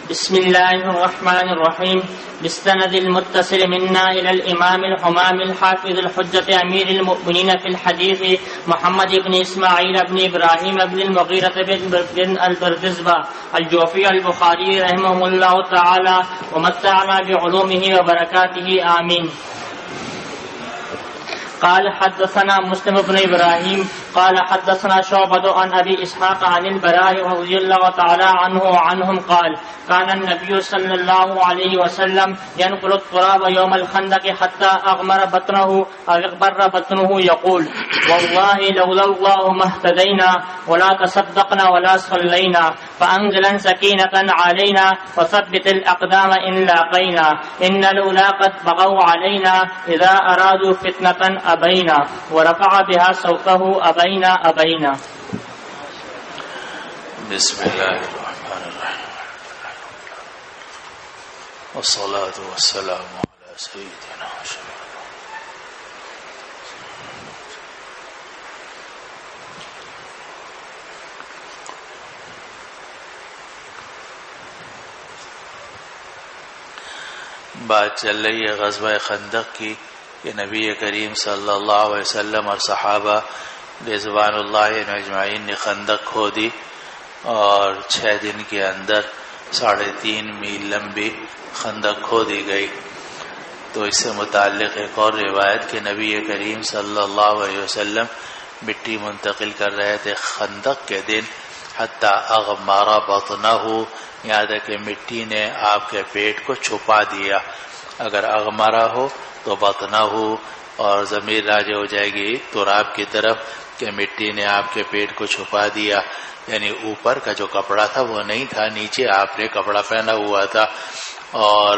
بسم الله الرحمن الرحيم. بالسند المتصل منا إلى الإمام الحمام الحافظ الحجة أمير المؤمنين في الحديث محمد بن إسماعيل بن إبراهيم بن المغيرة بن البردزبة الجوفي البخاري رحمه الله تعالى ومتعنا بعلومه وبركاته آمين. قال حدثنا مسلم بن إبراهيم قال حدثنا شعبة عن أبي إسحاق عن البراء رضي الله تعالى عنه وعنهم قال كان النبي صلى الله عليه وسلم ينقل التراب يوم الخندق حتى أغمر بطنه أو اغبر بطنه يقول والله لولا الله ما اهتدينا ولا تصدقنا ولا صلينا فأنزلا سكينة علينا وثبت الأقدام إن لاقينا إن الأولى قد بغوا علينا إذا أرادوا فتنة أبينا ورفع بها صوته أبينا. بسم الله الرحمن الرحيم والصلاة والسلام على سيدنا وشفيعنا بات چل رہی ہے غزوہ خندق کی کہ نبی کریم صلی اللہ علیہ وسلم اور صحابہ رضوان اللہ اجمعین نے خندق کھودی اور 6 دن کے اندر 3.5 میل لمبی خندق کھودی گئی. تو اس سے متعلق ایک اور روایت کہ نبی کریم صلی اللہ علیہ وسلم مٹی منتقل کر رہے تھے خندق کے دن حتی اغمر بطنہ، یاد ہے کہ مٹی نے آپ کے پیٹ کو چھپا دیا. اگر اغمرہ ہو تو بطنہ ہو اور ضمیر راجع ہو جائے گی تراب کی طرف کہ مٹی نے آپ کے پیٹ کو چھپا دیا، یعنی اوپر کا جو کپڑا تھا وہ نہیں تھا، نیچے آپ نے کپڑا پہنا ہوا تھا اور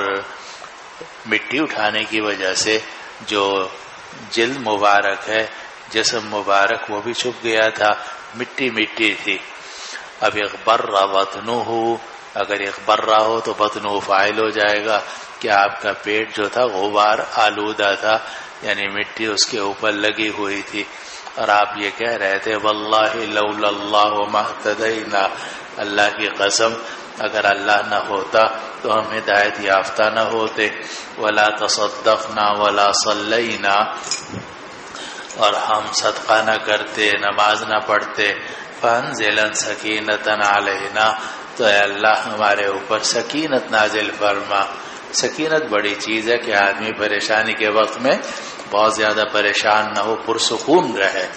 مٹی اٹھانے کی وجہ سے جو جلد مبارک ہے، جسم مبارک، وہ بھی چھپ گیا تھا، مٹی تھی. اب اغبر بطنہ ہو، اگر اغبر ہو تو بطنہ فاعل ہو جائے گا کہ آپ کا پیٹ جو تھا غبار آلودہ تھا، یعنی مٹی اس کے اوپر لگی ہوئی تھی. اور آپ یہ کہہ رہے تھے واللہ لولا اللہ ما اهتدینا، اللہ کی قسم اگر اللہ نہ ہوتا تو ہم ہدایت یافتہ نہ ہوتے. ولا تصدقنا ولا صلینا، اور ہم صدقہ نہ کرتے، نماز نہ پڑھتے. فانزلا سکینۃ علینا، تو اے اللہ ہمارے اوپر سکینت نازل فرما. سکینت بڑی چیز ہے کہ آدمی پریشانی کے وقت میں بہت زیادہ پریشان نہ ہو، پرسکون رہے.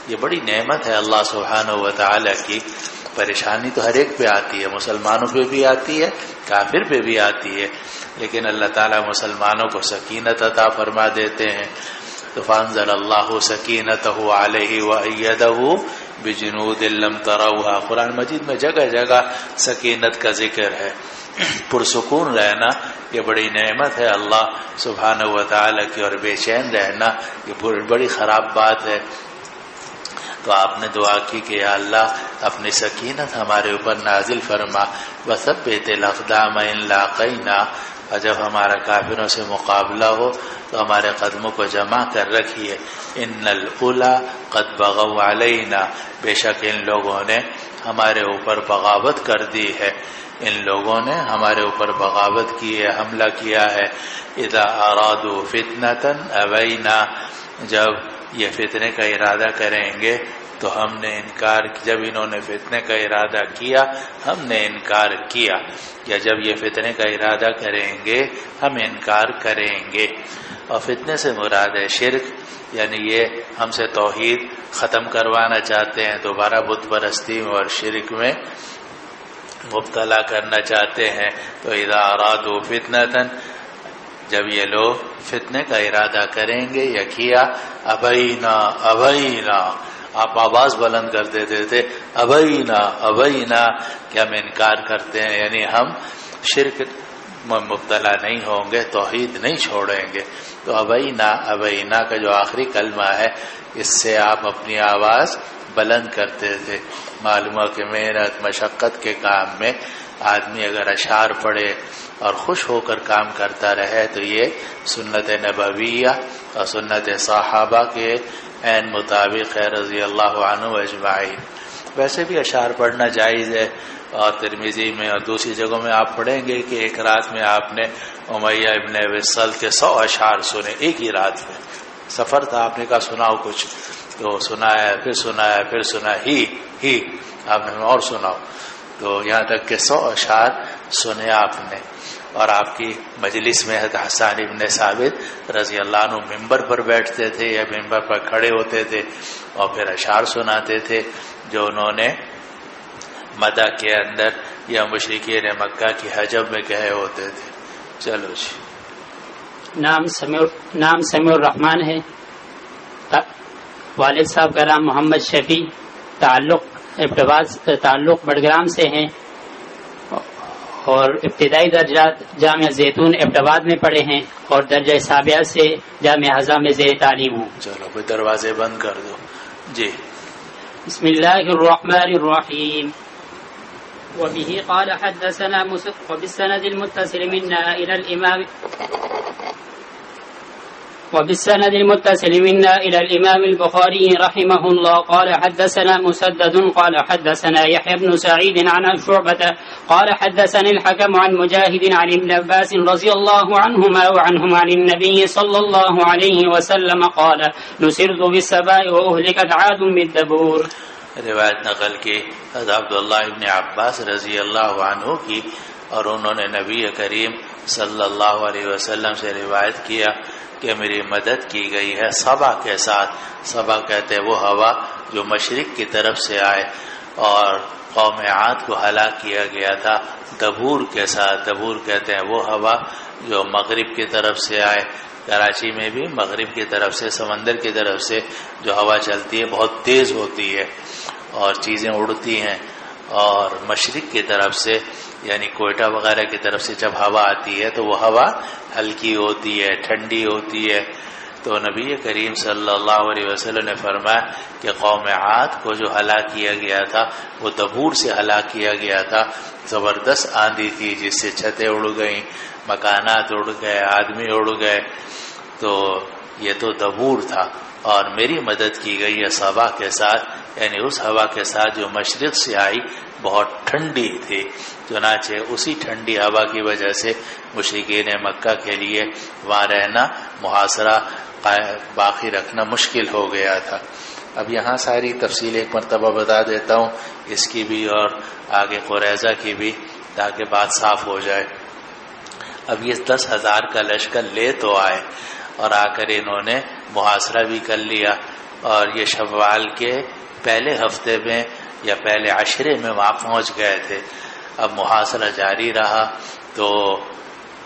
یہ بڑی نعمت ہے اللہ سبحانہ و تعالی کی. پریشانی تو ہر ایک پہ آتی ہے، مسلمانوں پہ بھی آتی ہے، کافر پہ بھی آتی ہے، لیکن اللہ تعالیٰ مسلمانوں کو سکینت عطا فرما دیتے ہیں. تو فانزل اللہ سکینتہ علیہ وایدہ بجنود لم تروها، قرآن مجید میں جگہ جگہ سکینت کا ذکر ہے. پرسکون رہنا یہ بڑی نعمت ہے اللہ سبحانہ و تعالی کی، اور بے چین رہنا یہ بڑی خراب بات ہے. تو آپ نے دعا کی کہ یا اللہ اپنی سکینت ہمارے اوپر نازل فرما. وثبت الاقدام ان لاقینا، اور جب ہمارا کافروں سے مقابلہ ہو تو ہمارے قدموں کو جمع کر رکھیے. ان الاولی قد بغوا علینا، بے شک ان لوگوں نے ہمارے اوپر بغاوت کر دی ہے، ان لوگوں نے ہمارے اوپر بغاوت کی ہے، حملہ کیا ہے. اذا ارادوا فتنة ابینا، جب یہ فتنے کا ارادہ کریں گے تو ہم نے انکار، جب انہوں نے فتنے کا ارادہ کیا ہم نے انکار کیا، یا جب یہ فتنے کا ارادہ کریں گے ہم انکار کریں گے. اور فتنے سے مراد ہے شرک، یعنی یہ ہم سے توحید ختم کروانا چاہتے ہیں، دوبارہ بت پرستی اور شرک میں مبتلا کرنا چاہتے ہیں. تو اذا ارادوا فتنة، جب یہ لوگ فتنے کا ارادہ کریں گے یا کیا، ابینا ابینا، آپ آواز بلند کر دیتے تھے ابینا ابینا، کہ ہم انکار کرتے ہیں، یعنی ہم شرک میں مبتلا نہیں ہوں گے، توحید نہیں چھوڑیں گے. تو ابینا ابینا کا جو آخری کلمہ ہے اس سے آپ اپنی آواز بلند کرتے تھے. معلوم ہے کہ محنت مشقت کے کام میں آدمی اگر اشعار پڑھے اور خوش ہو کر کام کرتا رہے تو یہ سنت نبویہ اور سنت صحابہ کے عین مطابق ہے رضی اللہ عنہ اجمعین. ویسے بھی اشعار پڑھنا جائز ہے، اور ترمذی میں اور دوسری جگہوں میں آپ پڑھیں گے کہ ایک رات میں آپ نے امیہ ابن ابی سلط کے 100 اشعار سنے ایک ہی رات میں. سفر تھا, آپ نے کہا سناؤ کچھ, تو سنایا, پھر سنایا, پھر سنا ہی آپ نے اور سناؤ, تو یہاں تک کہ 100 اشعار سنے آپ نے. اور آپ کی مجلس میں حسان ابن ثابت رضی اللہ عنہ ممبر پر بیٹھتے تھے یا ممبر پر کھڑے ہوتے تھے اور پھر اشعار سناتے تھے جو انہوں نے مدح کے اندر یا مشرکین مکہ کی حجب میں کہے ہوتے تھے. چلو جی. نام سمیع الرحمان ہے. والد صاحب کا نام محمد شفیع, تعلق بڑگرام سے ہیں اور ابتدائی درجات جامعہ زیتون ابٹباد میں پڑھے ہیں اور درجہ سابعہ سے جامعہ ہزا میں زیر تعلیم ہوں. چلو بھائی دروازے بند کر دو جی. بسم اللہ الرحمن الرحیم. وبه قال حدثنا وبالسند المتصل منا إلى الإمام البخاري رحمه الله قال حدثنا مسدد قال حدثنا يحيى بن سعيد عن شعبة قال حدثني الحكم عن مجاهد عن ابن عباس رضي الله عنهما وعنهم عن النبي صلى الله عليه وسلم قال نصرت بالسباء وأهلكت عاد بالدبور. روایت نقل کی حضرت عبداللہ ابن عباس رضی اللہ عنہ کی, اور انہوں نے نبی کریم صلی اللہ علیہ وسلم سے روایت کیا کہ میری مدد کی گئی ہے صبا کے ساتھ. صبا کہتے ہیں وہ ہوا جو مشرق کی طرف سے آئے, اور قوم عاد کو ہلاک کیا گیا تھا دبور کے ساتھ. دبور کہتے ہیں وہ ہوا جو مغرب کی طرف سے آئے. کراچی میں بھی مغرب کی طرف سے, سمندر کی طرف سے جو ہوا چلتی ہے بہت تیز ہوتی ہے اور چیزیں اڑتی ہیں, اور مشرق کی طرف سے یعنی کوئٹہ وغیرہ کی طرف سے جب ہوا آتی ہے تو وہ ہوا ہلکی ہوتی ہے, ٹھنڈی ہوتی ہے. تو نبی کریم صلی اللہ علیہ وسلم نے فرمایا کہ قوم عاد کو جو ہلاک کیا گیا تھا وہ دبور سے ہلاک کیا گیا تھا. زبردست آندھی تھی جس سے چھتیں اڑ گئیں, مکانات اڑ گئے, آدمی اڑ گئے. تو یہ تو دبور تھا, اور میری مدد کی گئی ہے صبا کے ساتھ, یعنی اس ہوا کے ساتھ جو مشرق سے آئی بہت ٹھنڈی تھی. چنانچہ اسی ٹھنڈی ہوا کی وجہ سے مشرکین مکہ کے لیے وہاں رہنا, محاصرہ باقی رکھنا مشکل ہو گیا تھا. اب یہاں ساری تفصیل ایک مرتبہ بتا دیتا ہوں, اس کی بھی اور آگے قریظہ کی بھی, تاکہ بات صاف ہو جائے. اب یہ 10,000 کا لشکر لے تو آئے اور آ کر انہوں نے محاصرہ بھی کر لیا, اور یہ شوال کے پہلے ہفتے میں یا پہلے عشرے میں وہاں پہنچ گئے تھے. اب محاصرہ جاری رہا تو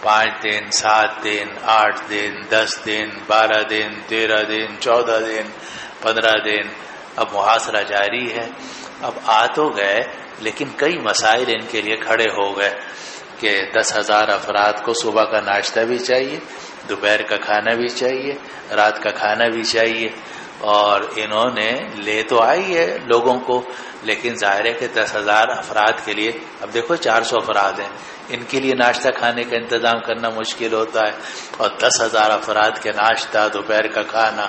5 دن 7 دن 8 دن 10 دن 12 دن 13 دن 14 دن 15 دن اب محاصرہ جاری ہے. اب آ تو گئے لیکن کئی مسائل ان کے لیے کھڑے ہو گئے کہ 10,000 افراد کو صبح کا ناشتہ بھی چاہیے, دوپہر کا کھانا بھی چاہیے, رات کا کھانا بھی چاہیے. اور انہوں نے لے تو آئی ہے لوگوں کو, لیکن ظاہر ہے کہ 10,000 افراد کے لیے, اب دیکھو 400 افراد ہیں, ان کے لیے ناشتہ کھانے کا انتظام کرنا مشکل ہوتا ہے, اور 10,000 افراد کے ناشتہ, دوپہر کا کھانا,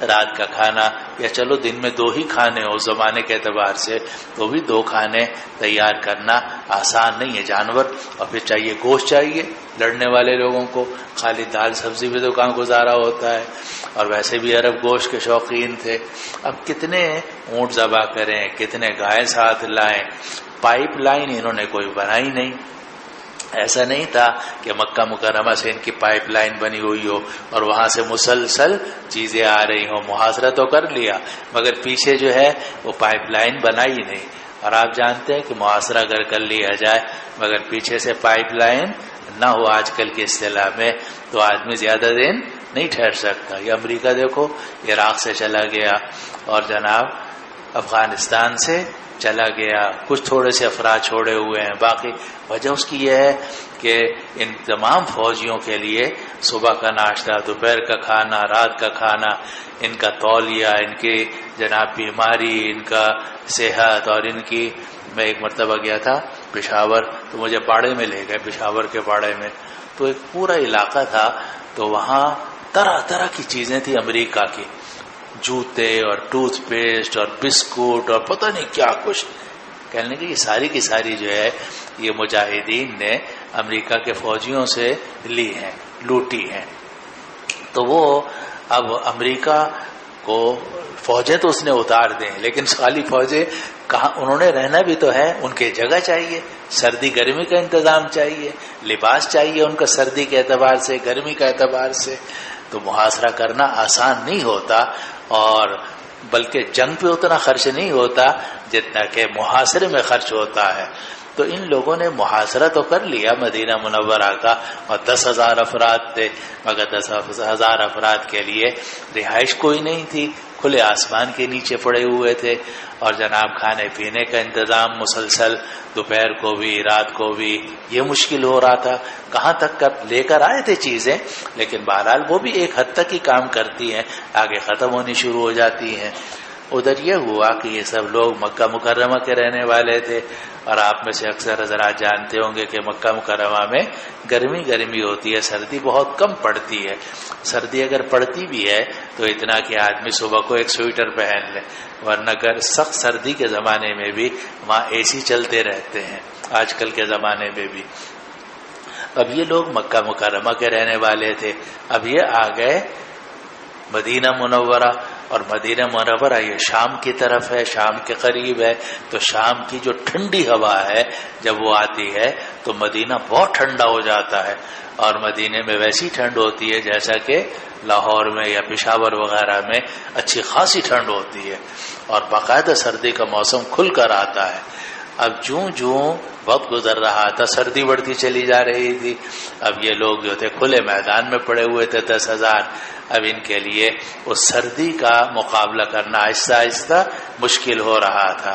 رات کا کھانا, یا چلو دن میں 2 ہی کھانے ہو زمانے کے اعتبار سے, تو بھی 2 کھانے تیار کرنا آسان نہیں ہے. جانور, اور پھر چاہیے گوشت چاہیے لڑنے والے لوگوں کو, خالی دال سبزی بھی تو کہاں گزارا ہوتا ہے, اور ویسے بھی عرب گوشت کے شوقین تھے. اب کتنے اونٹ ذبح کریں, کتنے گائے ساتھ لائیں, پائپ لائن انہوں نے کوئی بنائی نہیں. ایسا نہیں تھا کہ مکہ مکرمہ سے ان کی پائپ لائن بنی ہوئی ہو اور وہاں سے مسلسل چیزیں آ رہی ہوں. محاصرہ تو کر لیا مگر پیچھے جو ہے وہ پائپ لائن بنائی نہیں. اور آپ جانتے ہیں کہ محاصرہ اگر کر لیا جائے مگر پیچھے سے پائپ لائن نہ ہو آج کل کے اصطلاح میں, تو آدمی زیادہ دن نہیں ٹھہر سکتا. یہ امریکہ دیکھو عراق سے چلا گیا اور جناب افغانستان سے چلا گیا, کچھ تھوڑے سے افراد چھوڑے ہوئے ہیں, باقی وجہ اس کی یہ ہے کہ ان تمام فوجیوں کے لیے صبح کا ناشتہ, دوپہر کا کھانا, رات کا کھانا, ان کا تولیہ, ان کی جناب بیماری, ان کا صحت, اور ان کی, میں ایک مرتبہ گیا تھا پشاور تو مجھے باڑے میں لے گئے, پشاور کے باڑے میں, تو ایک پورا علاقہ تھا, تو وہاں طرح طرح کی چیزیں تھی امریکہ کی, جوتے اور ٹوتھ پیسٹ اور بسکٹ اور پتہ نہیں کیا کچھ. کہنے لگے یہ ساری کی ساری جو ہے یہ مجاہدین نے امریکہ کے فوجیوں سے لی ہیں، لوٹی ہیں. تو وہ اب امریکہ کو فوجیں تو اس نے اتار دیں، لیکن خالی فوجیں کہاں، انہوں نے رہنا بھی تو ہے، ان کے جگہ چاہیے، سردی گرمی کا انتظام چاہیے، لباس چاہیے ان کا سردی کے اعتبار سے، گرمی کا اعتبار سے. تو محاصرہ کرنا آسان نہیں ہوتا، اور بلکہ جنگ پہ اتنا خرچ نہیں ہوتا جتنا کہ محاصرے میں خرچ ہوتا ہے. تو ان لوگوں نے محاصرہ تو کر لیا مدینہ منورہ کا، اور 10,000 افراد تھے، مگر 10,000 افراد کے لیے رہائش کوئی نہیں تھی، کھلے آسمان کے نیچے پڑے ہوئے تھے، اور جناب کھانے پینے کا انتظام مسلسل دوپہر کو بھی رات کو بھی یہ مشکل ہو رہا تھا. کہاں تک لے کر آئے تھے چیزیں، لیکن بہرحال وہ بھی ایک حد تک ہی کام کرتی ہیں، آگے ختم ہونی شروع ہو جاتی ہیں. ادھر یہ ہوا کہ یہ سب لوگ مکہ مکرمہ کے رہنے والے تھے، اور آپ میں سے اکثر حضرات جانتے ہوں گے کہ مکہ مکرمہ میں گرمی ہوتی ہے، سردی بہت کم پڑتی ہے. سردی اگر پڑتی بھی ہے تو اتنا کہ آدمی صبح کو ایک سویٹر پہن لے، ورنہ اگر سخت سردی کے زمانے میں بھی وہاں اے سی چلتے رہتے ہیں، آج کل کے زمانے میں بھی. اب یہ لوگ مکہ مکرمہ کے رہنے والے تھے، اب یہ آ گئے مدینہ منورہ، اور مدینہ منورہ یہ شام کی طرف ہے، شام کے قریب ہے. تو شام کی جو ٹھنڈی ہوا ہے جب وہ آتی ہے تو مدینہ بہت ٹھنڈا ہو جاتا ہے، اور مدینے میں ویسی ٹھنڈ ہوتی ہے جیسا کہ لاہور میں یا پشاور وغیرہ میں اچھی خاصی ٹھنڈ ہوتی ہے، اور باقاعدہ سردی کا موسم کھل کر آتا ہے. اب جوں وقت گزر رہا تھا سردی بڑھتی چلی جا رہی تھی. اب یہ لوگ جو تھے کھلے میدان میں پڑے ہوئے تھے 10,000. اب ان کے لیے اس سردی کا مقابلہ کرنا آہستہ آہستہ مشکل ہو رہا تھا.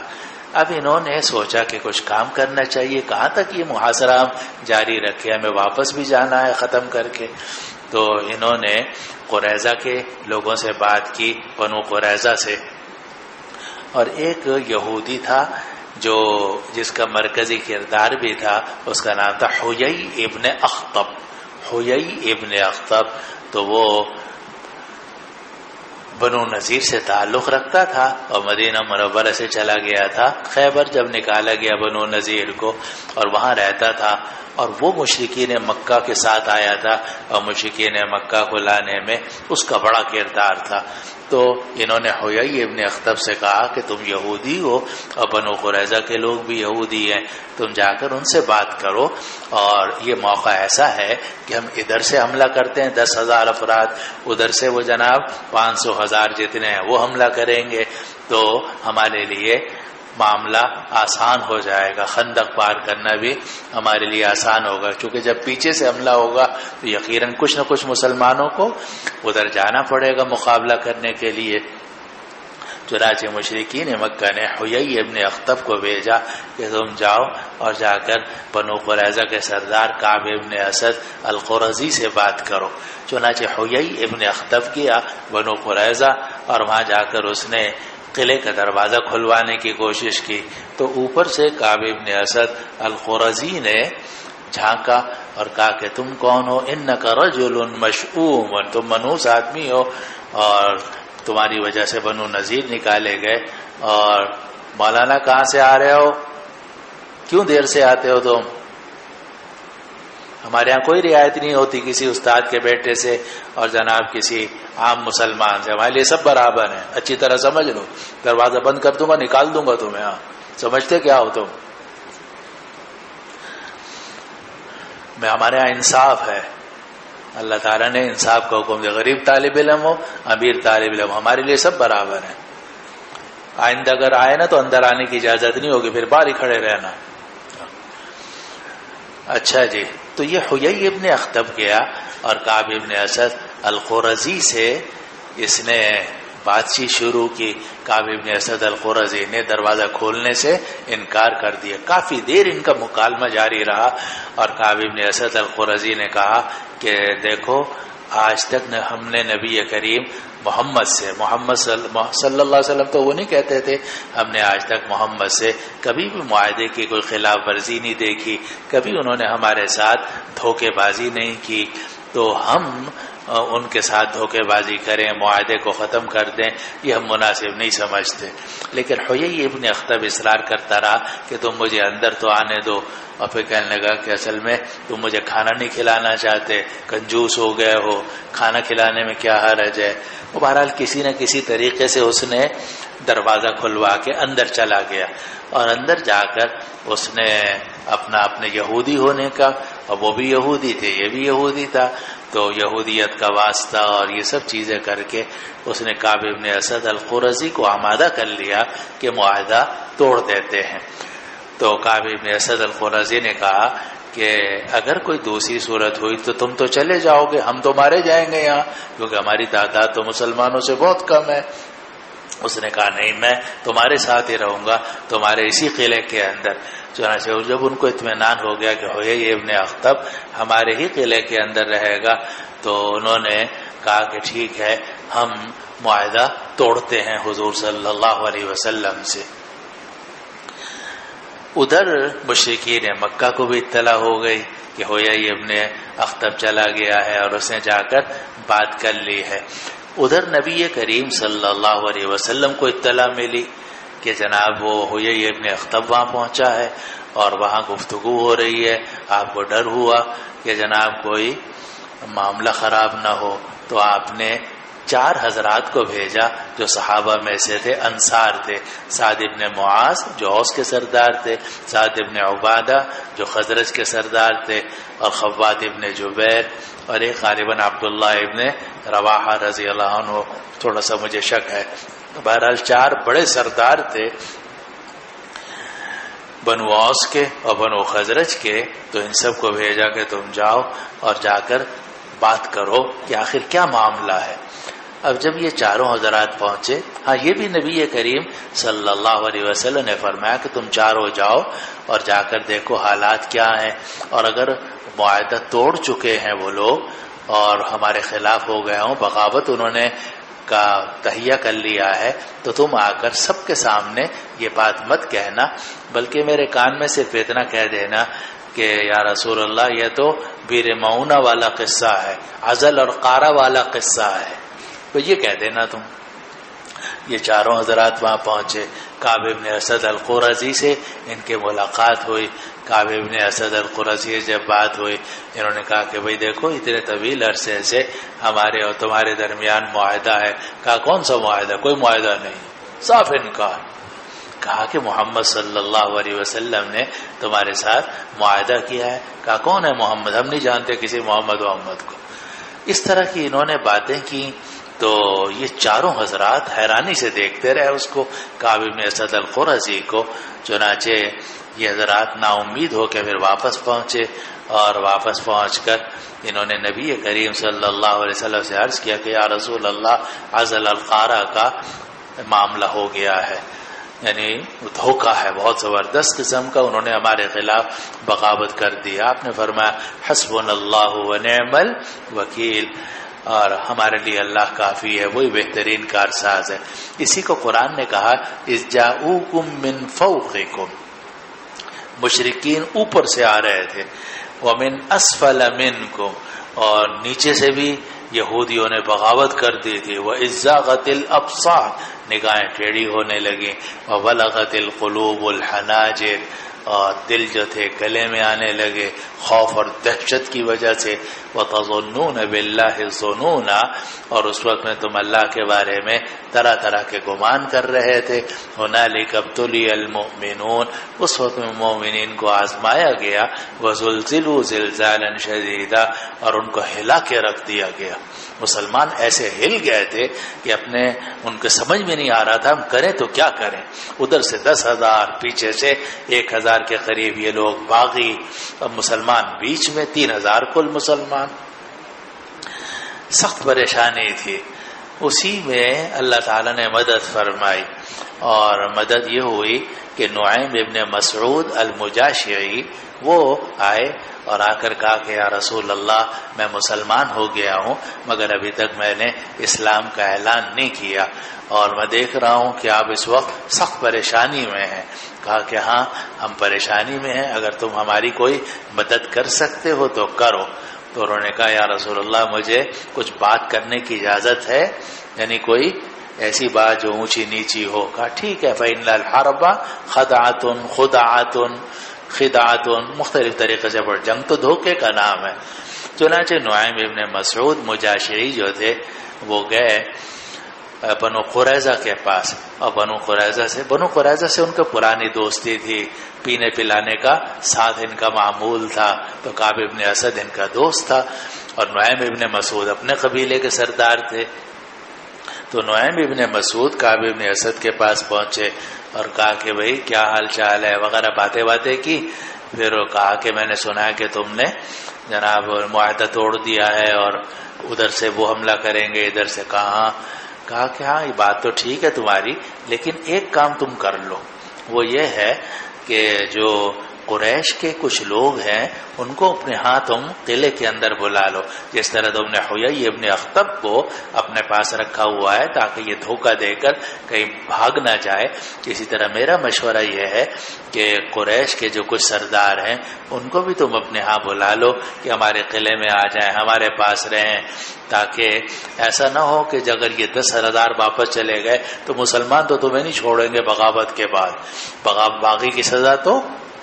اب انہوں نے سوچا کہ کچھ کام کرنا چاہیے، کہاں تک یہ محاصرہ جاری رکھے، ہمیں واپس بھی جانا ہے ختم کر کے. تو انہوں نے قریظہ کے لوگوں سے بات کی، بنو قریظہ سے. اور ایک یہودی تھا جس کا مرکزی کردار بھی تھا، اس کا نام تھا حیی ابن اخطب. حیی ابن اخطب تو وہ بنو نذیر سے تعلق رکھتا تھا اور مدینہ منورہ سے چلا گیا تھا. خیبر جب نکالا گیا بنو نذیر کو، اور وہاں رہتا تھا، اور وہ مشرکین مکہ کے ساتھ آیا تھا، اور مشرکین مکہ کو لانے میں اس کا بڑا کردار تھا. تو انہوں نے حیی ابن اخطب سے کہا کہ تم یہودی ہو اور بنو قریظہ کے لوگ بھی یہودی ہیں، تم جا کر ان سے بات کرو، اور یہ موقع ایسا ہے کہ ہم ادھر سے حملہ کرتے ہیں 10,000 افراد، ادھر سے وہ جناب 500,000 جتنے ہیں وہ حملہ کریں گے، تو ہمارے لیے معاملہ آسان ہو جائے گا، خندق پار کرنا بھی ہمارے لیے آسان ہوگا. کیونکہ جب پیچھے سے حملہ ہوگا تو یقیناً کچھ نہ کچھ مسلمانوں کو ادھر جانا پڑے گا مقابلہ کرنے کے لیے. چنانچہ مشرکین مکہ نے حیی ابن اخطب کو بھیجا کہ تم جاؤ اور جا کر بنو قریظہ کے سردار کعب ابن اسد القرظی سے بات کرو. چنانچہ حیی ابن اخطب کیا بنو قریظہ، اور وہاں جا کر اس نے قلعے کا دروازہ کھلوانے کی کوشش کی. تو اوپر سے کعب ابن اسد القرظی نے جھانکا اور کہا کہ تم کون ہو؟ انک رجل مشؤوم، تم منحوس آدمی ہو، اور تمہاری وجہ سے بنو نذیر نکالے گئے. اور مولانا کہاں سے آ رہے ہو؟ کیوں دیر سے آتے ہو تم؟ ہمارے ہاں کوئی رعایت نہیں ہوتی کسی استاد کے بیٹے سے اور جناب کسی عام مسلمان سے، ہمارے لیے سب برابر ہیں. اچھی طرح سمجھ لو، دروازہ بند کر دوں گا، نکال دوں گا تمہیں. ہاں سمجھتے کیا ہو تم؟ میں ہمارے ہاں انصاف ہے، اللہ تعالیٰ نے انصاف کا حکم دیا. غریب طالب علم ہو، امیر طالب علم ہو، ہمارے لیے سب برابر ہیں. آئندہ اگر آئے نا تو اندر آنے کی اجازت نہیں ہوگی، پھر باہر ہی کھڑے رہنا. اچھا جی، تو یہ حیی ابن اخطب گیا اور کعب ابن اسد القرظی سے اس نے بات چیت شروع کی. کعب ابن اسد القرظی نے دروازہ کھولنے سے انکار کر دیا. کافی دیر ان کا مکالمہ جاری رہا، اور کعب ابن اسد القرظی نے کہا کہ دیکھو، آج تک ہم نے نبی کریم محمد سے، محمد صلی اللہ علیہ وسلم تو وہ نہیں کہتے تھے، ہم نے آج تک محمد سے کبھی بھی معاہدے کی کوئی خلاف ورزی نہیں دیکھی، کبھی انہوں نے ہمارے ساتھ دھوکے بازی نہیں کی. تو ہم ان کے ساتھ دھوکے بازی کریں، معاہدے کو ختم کر دیں، یہ ہم مناسب نہیں سمجھتے۔ لیکن حیی ابن اخطب اصرار کرتا رہا کہ تم مجھے اندر تو آنے دو، اور پھر کہنے لگا کہ اصل میں تم مجھے کھانا نہیں کھلانا چاہتے، کنجوس ہو گئے ہو، کھانا کھلانے میں کیا حرج ہے۔ بہرحال کسی نہ کسی طریقے سے اس نے دروازہ کھلوا کے اندر چلا گیا، اور اندر جا کر اس نے اپنے یہودی ہونے کا، اور وہ بھی یہودی تھے، یہ بھی یہودی تھا، تو یہودیت کا واسطہ اور یہ سب چیزیں کر کے اس نے کعب ابن اسد القرظی کو آمادہ کر لیا کہ معاہدہ توڑ دیتے ہیں۔ تو کعب ابن اسد القرظی نے کہا کہ اگر کوئی دوسری صورت ہوئی تو تم تو چلے جاؤ گے، ہم تو مارے جائیں گے یہاں، کیونکہ ہماری تعداد تو مسلمانوں سے بہت کم ہے۔ اس نے کہا نہیں، میں تمہارے ساتھ ہی رہوں گا، تمہارے اسی قلعے کے اندر۔ چنانچہ جب ان کو اطمینان ہو گیا کہ حیی ابن اخطب ہمارے ہی قلعے کے اندر رہے گا، تو انہوں نے کہا کہ ٹھیک ہے، ہم معاہدہ توڑتے ہیں حضور صلی اللہ علیہ وسلم سے۔ ادھر مشرکین مکہ کو بھی اطلاع ہو گئی کہ حیی ابن اخطب چلا گیا ہے اور اس نے جا کر بات کر لی ہے۔ ادھر نبی کریم صلی اللہ علیہ وسلم کو اطلاع ملی کہ جناب وہ حیی ابن اخطب وہاں پہنچا ہے اور وہاں گفتگو ہو رہی ہے، آپ کو ڈر ہوا کہ جناب کوئی معاملہ خراب نہ ہو، تو آپ نے 4 حضرات کو بھیجا جو صحابہ میں سے تھے، انصار تھے، سعد ابن معاذ جو اوس کے سردار تھے، سعد ابن عبادہ جو خزرج کے سردار تھے، اور خوات ابن جبیر، اور ایک غالباً عبداللہ ابن رواحہ رضی اللہ عنہ، تھوڑا سا مجھے شک ہے۔ بہرحال 4 بڑے سردار تھے بنو اوس کے اور بنو خزرج کے، تو ان سب کو بھیجا کہ تم جاؤ اور جا کر بات کرو کہ آخر کیا معاملہ ہے۔ اب جب یہ 4 حضرات پہنچے، ہاں یہ بھی نبی کریم صلی اللہ علیہ وسلم نے فرمایا کہ تم 4 جاؤ اور جا کر دیکھو حالات کیا ہیں، اور اگر معاہدہ توڑ چکے ہیں وہ لوگ اور ہمارے خلاف ہو گئے ہوں، بغاوت انہوں نے کا تہیہ کر لیا ہے، تو تم آ کر سب کے سامنے یہ بات مت کہنا، بلکہ میرے کان میں صرف اتنا کہہ دینا کہ یا رسول اللہ یہ تو بیر معونہ والا قصہ ہے، عزل اور قارہ والا قصہ ہے، تو یہ کہہ دینا تم۔ یہ 4 حضرات وہاں پہنچے، کعب ابن اسد القرظی سے ان کے ملاقات ہوئی۔ کعب ابن اسد القرظی جب بات ہوئی، انہوں نے کہا کہ بھئی دیکھو اتنے طویل عرصے سے ہمارے اور تمہارے درمیان معاہدہ ہے۔ کہا کون سا معاہدہ؟ کوئی معاہدہ نہیں، صاف انکار۔ کہا کہ محمد صلی اللہ علیہ وسلم نے تمہارے ساتھ معاہدہ کیا ہے۔ کہا کون ہے محمد؟ ہم نہیں جانتے کسی محمد کو۔ اس طرح کی انہوں نے باتیں کی، تو یہ 4 حضرات حیرانی سے دیکھتے رہے اس کو، کعب بن اسد القرظی کو۔ چنانچہ یہ حضرات نا امید ہو کے پھر واپس پہنچے، اور واپس پہنچ کر انہوں نے نبی کریم صلی اللہ علیہ وسلم سے عرض کیا کہ یا رسول اللہ، عزل القارہ کا معاملہ ہو گیا ہے، یعنی دھوکہ ہے بہت زبردست قسم کا، انہوں نے ہمارے خلاف بغاوت کر دی۔ آپ نے فرمایا حسبنا اللہ ونعم الوکیل، اور ہمارے لیے اللہ کافی ہے، وہی بہترین کارساز ہے۔ اسی کو قرآن نے کہا اذ جاؤکم من فوقکم، مشرکین اوپر سے آ رہے تھے، ومن اسفل منکم، اور نیچے سے بھی یہودیوں نے بغاوت کر دی تھی، وَإِذْ زَاغَتِ الْأَبْصَارُ، نگاہیں ٹیڑھی ہونے لگیں، وَبَلَغَتِ الْقُلُوبُ الْحَنَاجِرَ، اور دل جو تھے گلے میں آنے لگے خوف اور دہشت کی وجہ سے، وَتَظُنُّونَ بِاللَّهِ الظُّنُونَ، اور اس وقت میں تم اللہ کے بارے میں طرح طرح کے گمان کر رہے تھے۔ هُنَالِكَ ابْتُلِيَ الْمُؤْمِنُونَ، اس وقت میں مومنین کو آزمایا گیا، وَزُلْزِلُوا زِلْزَالًا شَدِيدًا، اور ان کو ہلا کے رکھ دیا گیا۔ مسلمان ایسے ہل گئے تھے کہ ان کو سمجھ میں نہیں آ رہا تھا ہم کریں تو کیا کریں۔ ادھر سے 10,000، پیچھے سے 1,000 کے قریب یہ لوگ باغی، اب مسلمان بیچ میں 3,000 کل مسلمان، سخت پریشانی تھی۔ اسی میں اللہ تعالیٰ نے مدد فرمائی، اور مدد یہ ہوئی کہ نعیم ابن مسعود المجاشعی وہ آئے اور آ کر کہا کہ یا رسول اللہ میں مسلمان ہو گیا ہوں، مگر ابھی تک میں نے اسلام کا اعلان نہیں کیا، اور میں دیکھ رہا ہوں کہ آپ اس وقت سخت پریشانی میں ہیں۔ کہا کہ ہاں ہم پریشانی میں ہیں، اگر تم ہماری کوئی مدد کر سکتے ہو تو کرو۔ تو انہوں نے کہا یا رسول اللہ مجھے کچھ بات کرنے کی اجازت ہے، یعنی کوئی ایسی بات جو اونچی نیچی ہو. کہا ٹھیک ہے. فإن الحرب خدعۃ خدعۃ خدعۃ، مختلف طریقے سے پڑھ، جنگ تو دھوکے کا نام ہے. چنانچہ نعیم ابن مسعود مجاشعی جو تھے وہ گئے بنو قریظہ کے پاس، اور بنو قریظہ سے ان کے پرانی دوستی تھی، پینے پلانے کا ساتھ ان کا معمول تھا. تو کعب ابن اسد ان کا دوست تھا، اور نعیم ابن مسعود اپنے قبیلے کے سردار تھے. تو نعیم ابن مسعود کعب ابن اسد کے پاس پہنچے اور کہا کہ بھئی کیا حال چال ہے وغیرہ، باتیں کی. پھر وہ کہا کہ میں نے سنا ہے کہ تم نے جناب معاہدہ توڑ دیا ہے اور ادھر سے وہ حملہ کریں گے، ادھر سے کہا کہ ہاں یہ بات تو ٹھیک ہے تمہاری، لیکن ایک کام تم کر لو، وہ یہ ہے کہ جو قریش کے کچھ لوگ ہیں ان کو اپنے ہاں تم قلعے کے اندر بلا لو، جس طرح تم نے حیی ابن اخطب کو اپنے پاس رکھا ہوا ہے تاکہ یہ دھوکہ دے کر کہیں بھاگ نہ جائے. اسی طرح میرا مشورہ یہ ہے کہ قریش کے جو کچھ سردار ہیں ان کو بھی تم اپنے ہاں بلا لو کہ ہمارے قلعے میں آ جائیں، ہمارے پاس رہیں، تاکہ ایسا نہ ہو کہ اگر یہ 10 سردار واپس چلے گئے تو مسلمان تو تمہیں نہیں چھوڑیں گے بغاوت کے بعد. باغی کی سزا تو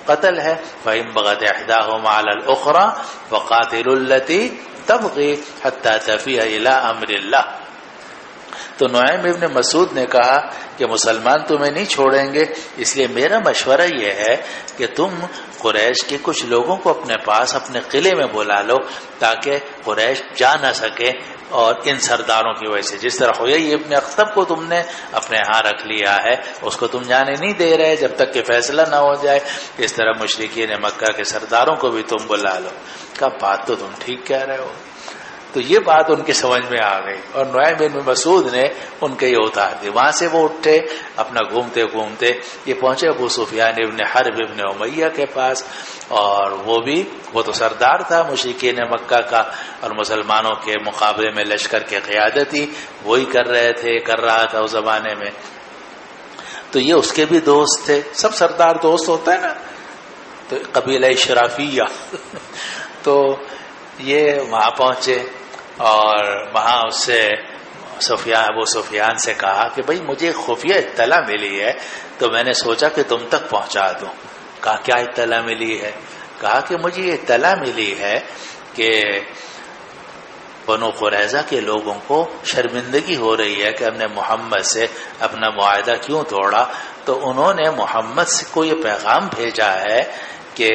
قتل ہے. فَإِن بَغَتْ إِحْدَاهُمَا عَلَى الْأُخْرَى فَقَاتِلُوا الَّتِي تَبْغِي حَتَّى تَفِيَ إِلَىٰ أَمْرِ اللَّهِ. تو نعیم ابن مسعود نے کہا کہ مسلمان تمہیں نہیں چھوڑیں گے، اس لیے میرا مشورہ یہ ہے کہ تم قریش کے کچھ لوگوں کو اپنے پاس اپنے قلعے میں بلا لو تاکہ قریش جا نہ سکے، اور ان سرداروں کی وجہ سے جس طرح حیی ابن اخطب کو تم نے اپنے ہاں رکھ لیا ہے اس کو تم جانے نہیں دے رہے جب تک کہ فیصلہ نہ ہو جائے، اس طرح مشرکین مکہ کے سرداروں کو بھی تم بلا لو. کہا بات تو تم ٹھیک کہہ رہے ہو. تو یہ بات ان کی سمجھ میں آ گئی اور نعیم بن مسعود نے ان کے یہ اتار دی. وہاں سے وہ اٹھے، اپنا گھومتے گھومتے یہ پہنچے ابو سفیان ابن حرب ابن امیہ کے پاس، اور وہ تو سردار تھا مشرکین مکہ کا، اور مسلمانوں کے مقابلے میں لشکر کی قیادت ہی وہی کر رہا تھا اس زمانے میں. تو یہ اس کے بھی دوست تھے، سب سردار دوست ہوتا ہے نا، تو قبیلہ شرافیہ. تو یہ وہاں پہنچے اور وہاں اس سے ابو سفیان سے کہا کہ بھئی مجھے خفیہ اطلاع ملی ہے تو میں نے سوچا کہ تم تک پہنچا دوں. کہا کیا اطلاع ملی ہے؟ کہا کہ مجھے یہ اطلاع ملی ہے کہ بنو قریظہ کے لوگوں کو شرمندگی ہو رہی ہے کہ ہم نے محمد سے اپنا معاہدہ کیوں توڑا. تو انہوں نے محمد کو یہ پیغام بھیجا ہے کہ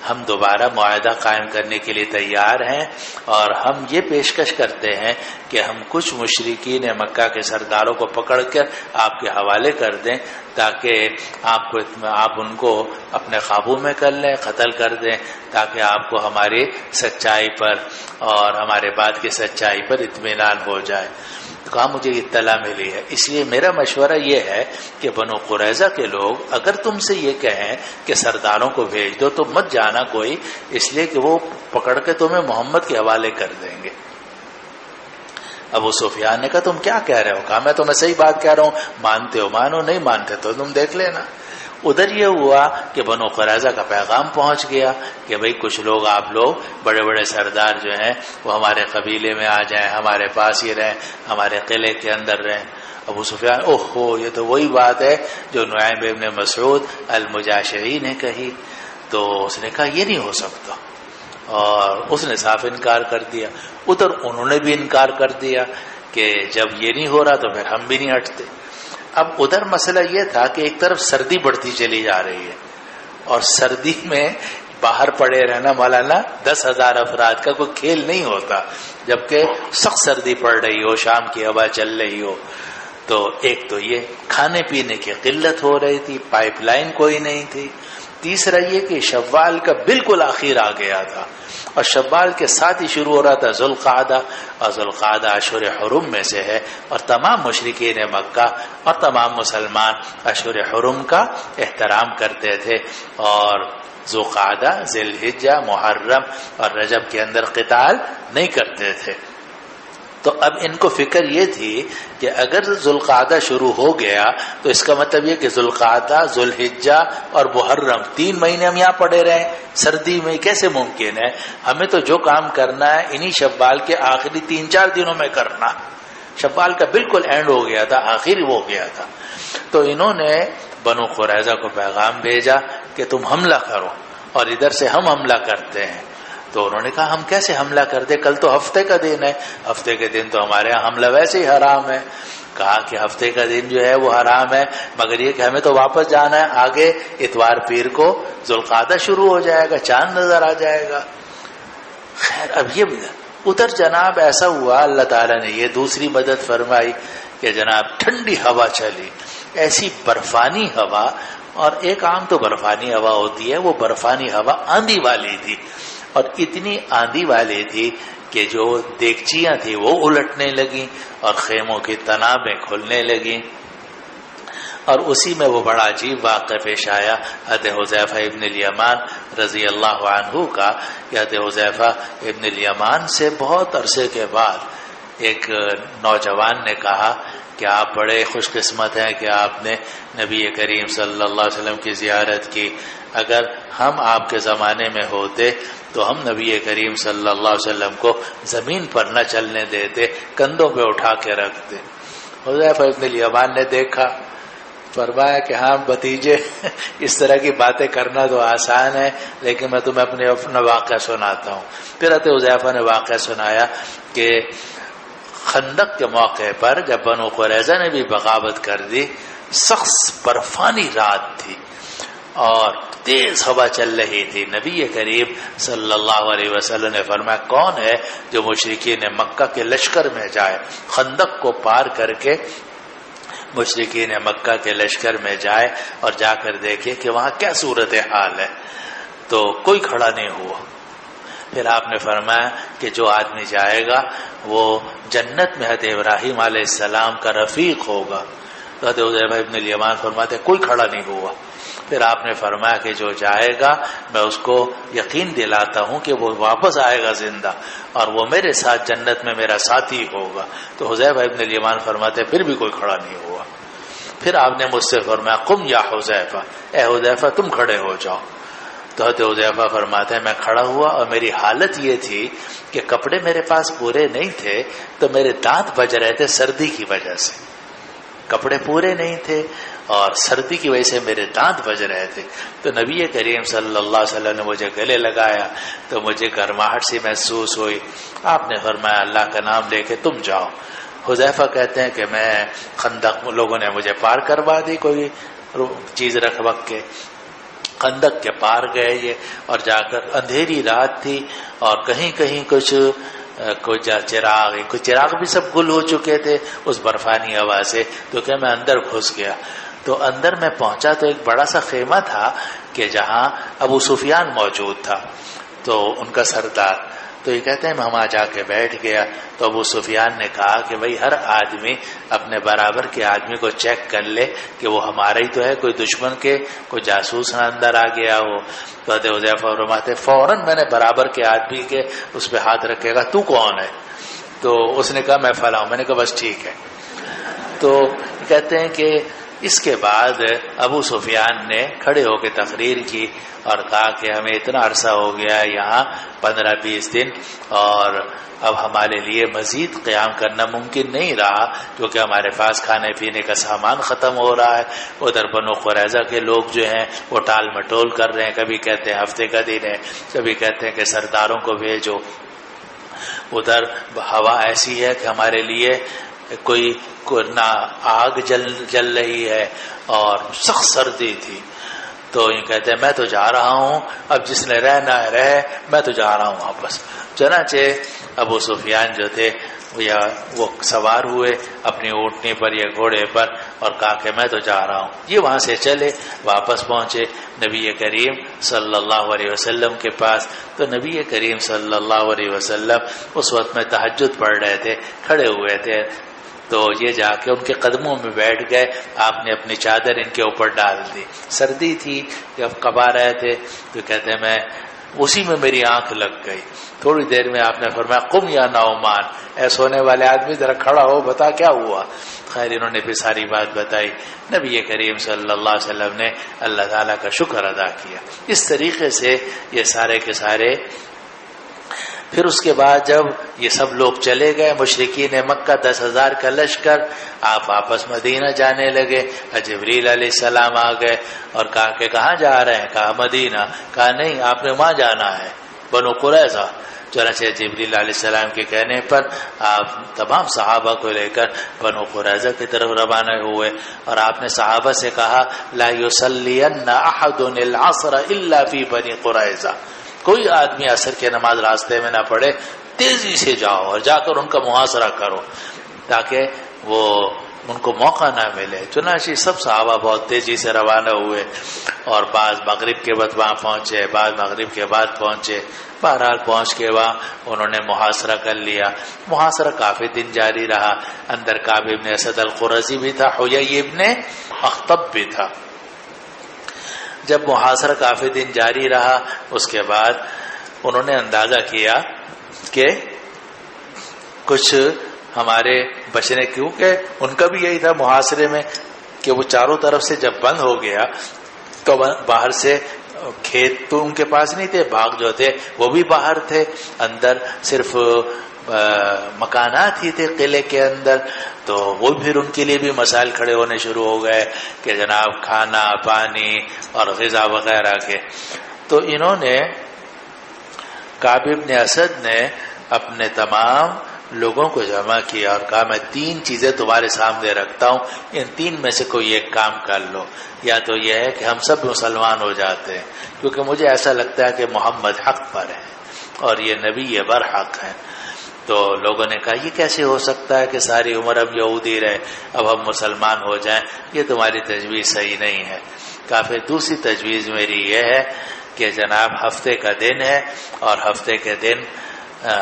ہم دوبارہ معاہدہ قائم کرنے کے لیے تیار ہیں، اور ہم یہ پیشکش کرتے ہیں کہ ہم کچھ مشرکین مکہ کے سرداروں کو پکڑ کر آپ کے حوالے کر دیں تاکہ آپ ان کو اپنے قابو میں کر لیں، قتل کر دیں، تاکہ آپ کو ہماری سچائی پر اور ہمارے بات کی سچائی پر اطمینان ہو جائے. کہا مجھے اطلاع ملی ہے، اس لیے میرا مشورہ یہ ہے کہ بنو قریظہ کے لوگ اگر تم سے یہ کہیں کہ سرداروں کو بھیج دو تو مت جانا کوئی، اس لیے کہ وہ پکڑ کے تمہیں محمد کے حوالے کر دیں گے. ابو سفیان نے کہا تم کیا کہہ رہے ہو؟ کہا میں تمہیں صحیح بات کہہ رہا ہوں، مانتے ہو مانو، نہیں مانتے تو تم دیکھ لینا. ادھر یہ ہوا کہ بنو قریظہ کا پیغام پہنچ گیا کہ بھئی کچھ لوگ آپ لوگ بڑے بڑے سردار جو ہیں وہ ہمارے قبیلے میں آ جائیں، ہمارے پاس ہی رہیں، ہمارے قلعے کے اندر رہیں. ابو سفیان اوہو یہ تو وہی بات ہے جو نعیم ابن مسعود المجاشعی نے کہی. تو اس نے کہا یہ نہیں ہو سکتا، اور اس نے صاف انکار کر دیا. ادھر انہوں نے بھی انکار کر دیا کہ جب یہ نہیں ہو رہا تو پھر ہم بھی نہیں ہٹتے. اب ادھر مسئلہ یہ تھا کہ ایک طرف سردی بڑھتی چلی جا رہی ہے، اور سردی میں باہر پڑے رہنا مولانا 10,000 افراد کا کوئی کھیل نہیں ہوتا، جبکہ سخت سردی پڑ رہی ہو، شام کی ہوا چل رہی ہو. تو ایک تو یہ کھانے پینے کی قلت ہو رہی تھی، پائپ لائن کوئی نہیں تھی. تیسرا یہ کہ شوال کا بالکل آخر آ گیا تھا، اور شوال کے ساتھ ہی شروع ہو رہا تھا ذوالقعدہ، اور ذوالقعدہ اشہر حرم میں سے ہے، اور تمام مشرکین مکہ اور تمام مسلمان اشہر حرم کا احترام کرتے تھے، اور ذوالقعدہ، ذی الحجہ، محرم اور رجب کے اندر قتال نہیں کرتے تھے. تو اب ان کو فکر یہ تھی کہ اگر ذوالقعدہ شروع ہو گیا تو اس کا مطلب یہ کہ ذوالقعدہ، ذوالحجہ اور محرم 3 مہینے ہم یہاں پڑے رہیں سردی میں، کیسے ممکن ہے؟ ہمیں تو جو کام کرنا ہے انہی شوال کے آخری 3-4 دنوں میں کرنا. شوال کا بالکل اینڈ ہو گیا تھا، آخری ہو گیا تھا. تو انہوں نے بنو قریظہ کو پیغام بھیجا کہ تم حملہ کرو، اور ادھر سے ہم حملہ کرتے ہیں. تو انہوں نے کہا ہم کیسے حملہ کرتے، کل تو ہفتے کا دن ہے، ہفتے کے دن تو ہمارے یہاں حملہ ویسے ہی حرام ہے. کہا کہ ہفتے کا دن جو ہے وہ حرام ہے، مگر یہ کہ ہمیں تو واپس جانا ہے، آگے اتوار پیر کو ذوالقعدہ شروع ہو جائے گا، چاند نظر آ جائے گا. خیر اب یہ ادھر جناب ایسا ہوا، اللہ تعالیٰ نے یہ دوسری مدد فرمائی کہ جناب ٹھنڈی ہوا چلی، ایسی برفانی ہوا. اور ایک عام تو برفانی ہوا ہوتی ہے، وہ برفانی ہوا آندھی والی تھی، اور اتنی آندھی والی تھی کہ جو دیگچیاں تھیں وہ الٹنے لگیں اور خیموں کی تنابیں کھلنے لگیں. اور اسی میں وہ بڑا عجیب واقعہ پیش آیا حضرت حذیفہ ابن الیمان رضی اللہ عنہ کا، کہ حضرت حذیفہ ابن الیمان سے بہت عرصے کے بعد ایک نوجوان نے کہا کہ آپ بڑے خوش قسمت ہیں کہ آپ نے نبی کریم صلی اللہ علیہ وسلم کی زیارت کی. اگر ہم آپ کے زمانے میں ہوتے تو ہم نبی کریم صلی اللہ علیہ وسلم کو زمین پر نہ چلنے دیتے، کندھوں پہ اٹھا کے رکھتے. حذیفہ ابن الیمان نے دیکھا، فرمایا کہ ہاں بھتیجے، اس طرح کی باتیں کرنا تو آسان ہے، لیکن میں تمہیں اپنا واقعہ سناتا ہوں. پھر حضرت حذیفہ نے واقعہ سنایا کہ خندق کے موقع پر جب بنو قریظہ نے بھی بغاوت کر دی، سخت برفانی رات تھی اور تیز ہوا چل رہی تھی. نبی کریم صلی اللہ علیہ وسلم نے فرمایا کون ہے جو مشرکین مکہ کے لشکر میں جائے، خندق کو پار کر کے مشرکین مکہ کے لشکر میں جائے اور جا کر دیکھے کہ وہاں کیا صورتحال ہے. تو کوئی کھڑا نہیں ہوا. پھر آپ نے فرمایا کہ جو آدمی جائے گا وہ جنت میں حضرت ابراہیم علیہ السلام کا رفیق ہوگا. تو حضرت حذیفہ ابن الیمان فرماتے کوئی کھڑا نہیں ہوا. پھر آپ نے فرمایا کہ جو جائے گا میں اس کو یقین دلاتا ہوں کہ وہ واپس آئے گا زندہ، اور وہ میرے ساتھ جنت میں میرا ساتھی ہوگا. تو حذیفہ ابن الیمان فرماتے پھر بھی کوئی کھڑا نہیں ہوا. پھر آپ نے مجھ سے فرمایا قم یا حذیفہ، اے حذیفہ تم کھڑے ہو جاؤ. تو حضرت حذیفہ فرماتے ہیں میں کھڑا ہوا اور میری حالت یہ تھی کہ کپڑے میرے پاس پورے نہیں تھے، تو میرے دانت بج رہے تھے سردی کی وجہ سے. کپڑے پورے نہیں تھے اور سردی کی وجہ سے میرے دانت بج رہے تھے. تو نبی کریم صلی اللہ علیہ وسلم نے مجھے گلے لگایا تو مجھے گرماہٹ سی محسوس ہوئی. آپ نے فرمایا اللہ کا نام لے کے تم جاؤ. حذیفہ کہتے ہیں کہ میں خندق، لوگوں نے مجھے پار کروا دی کوئی چیز رکھ وقت کے، خندق کے پار گئے یہ، اور جا کر اندھیری رات تھی اور کہیں کہیں کچھ چراغ بھی سب گل ہو چکے تھے اس برفانی ہوا سے. تو کہ میں اندر گھس گیا. تو اندر میں پہنچا تو ایک بڑا سا خیمہ تھا کہ جہاں ابو سفیان موجود تھا، تو ان کا سردار. تو یہ کہتے ہیں میں وہاں جا کے بیٹھ گیا. تو ابو سفیان نے کہا کہ بھئی ہر آدمی اپنے برابر کے آدمی کو چیک کر لے کہ وہ ہمارا ہی تو ہے، کوئی دشمن کے کوئی جاسوس نہ اندر آ گیا ہو. تو حضرت حذیفہ فرماتے فوراً میں نے برابر کے آدمی کے اس پہ ہاتھ رکھے گا، تو کون ہے؟ تو اس نے کہا میں فلاں. میں نے کہا بس ٹھیک ہے. تو کہتے ہیں کہ اس کے بعد ابو سفیان نے کھڑے ہو کے تقریر کی اور کہا کہ ہمیں اتنا عرصہ ہو گیا ہے یہاں 15-20 دن، اور اب ہمارے لیے مزید قیام کرنا ممکن نہیں رہا کیونکہ ہمارے پاس کھانے پینے کا سامان ختم ہو رہا ہے. ادھر بنو قریظہ کے لوگ جو ہیں وہ ٹال مٹول کر رہے ہیں، کبھی کہتے ہیں ہفتے کا دن ہے، کبھی کہتے ہیں کہ سرداروں کو بھیجو. ادھر ہوا ایسی ہے کہ ہمارے لیے کوئی نہ آگ جل رہی ہے اور سخت سردی تھی. تو یہ کہتے ہیں میں تو جا رہا ہوں، اب جس نے رہنا ہے رہے، میں تو جا رہا ہوں واپس. چنانچہ ابو سفیان جو تھے وہ سوار ہوئے اپنی اونٹنی پر یا گھوڑے پر اور کہا کہ میں تو جا رہا ہوں. یہ وہاں سے چلے، واپس پہنچے نبی کریم صلی اللہ علیہ وسلم کے پاس. تو نبی کریم صلی اللہ علیہ وسلم اس وقت میں تہجد پڑھ رہے تھے، کھڑے ہوئے تھے. تو یہ جا کے ان کے قدموں میں بیٹھ گئے. آپ نے اپنی چادر ان کے اوپر ڈال دی. سردی تھی جب کبا رہے تھے. تو کہتے ہیں میں اسی میں میری آنکھ لگ گئی. تھوڑی دیر میں آپ نے فرمایا قم یا نعمان، اے سونے والے آدمی ذرا کھڑا ہو، بتا کیا ہوا. خیر انہوں نے پھر ساری بات بتائی. نبی کریم صلی اللہ علیہ وسلم نے اللہ تعالیٰ کا شکر ادا کیا. اس طریقے سے یہ سارے کے سارے. پھر اس کے بعد جب یہ سب لوگ چلے گئے، مشرکین مکہ 10,000 کا لشکر، آپ واپس مدینہ جانے لگے. جبریل علیہ السلام آ گئے اور کہا کہ کہاں جا رہے ہیں؟ کہا مدینہ. کہا نہیں، آپ نے وہاں جانا ہے، بنو قریظہ. چنانچہ جبریل علیہ السلام کے کہنے پر آپ تمام صحابہ کو لے کر بنو قریظہ کی طرف روانہ ہوئے، اور آپ نے صحابہ سے کہا لا یصلین احد العصر الا فی بنی قریظہ، کوئی آدمی عصر کی نماز راستے میں نہ پڑھے، تیزی سے جاؤ اور جا کر ان کا محاصرہ کرو تاکہ وہ ان کو موقع نہ ملے. چنانچہ سب صحابہ بہت تیزی سے روانہ ہوئے، اور بعض مغرب کے بعد وہاں پہنچے، بعض مغرب کے بعد پہنچے. بہرحال پہنچ کے وہاں انہوں نے محاصرہ کر لیا. محاصرہ کافی دن جاری رہا. اندر کعب ابن اسد القرظی بھی تھا، حیی ابن اخطب بھی تھا. جب محاصرہ کافی دن جاری رہا، اس کے بعد انہوں نے اندازہ کیا کہ کچھ ہمارے بچنے، کیونکہ ان کا بھی یہی تھا محاصرے میں کہ وہ چاروں طرف سے جب بند ہو گیا تو باہر سے کھیت تو ان کے پاس نہیں تھے، باغ جو تھے وہ بھی باہر تھے، اندر صرف مکانات ہی تھے قلعے کے اندر. تو وہ پھر ان کے لیے بھی مسائل کھڑے ہونے شروع ہو گئے کہ جناب کھانا پانی اور غذا وغیرہ کے. تو انہوں نے کعب بن اسد نے اپنے تمام لوگوں کو جمع کیا اور کہا میں 3 چیزیں تمہارے سامنے رکھتا ہوں، ان 3 میں سے کوئی ایک کام کر لو. یا تو یہ ہے کہ ہم سب مسلمان ہو جاتے ہیں، کیونکہ مجھے ایسا لگتا ہے کہ محمد حق پر ہے اور یہ نبی یہ برحق ہے. تو لوگوں نے کہا یہ کیسے ہو سکتا ہے کہ ساری عمر اب یہودی رہے، اب ہم مسلمان ہو جائیں، یہ تمہاری تجویز صحیح نہیں ہے. کافی دوسری تجویز میری یہ ہے کہ جناب ہفتے کا دن ہے اور ہفتے کے دن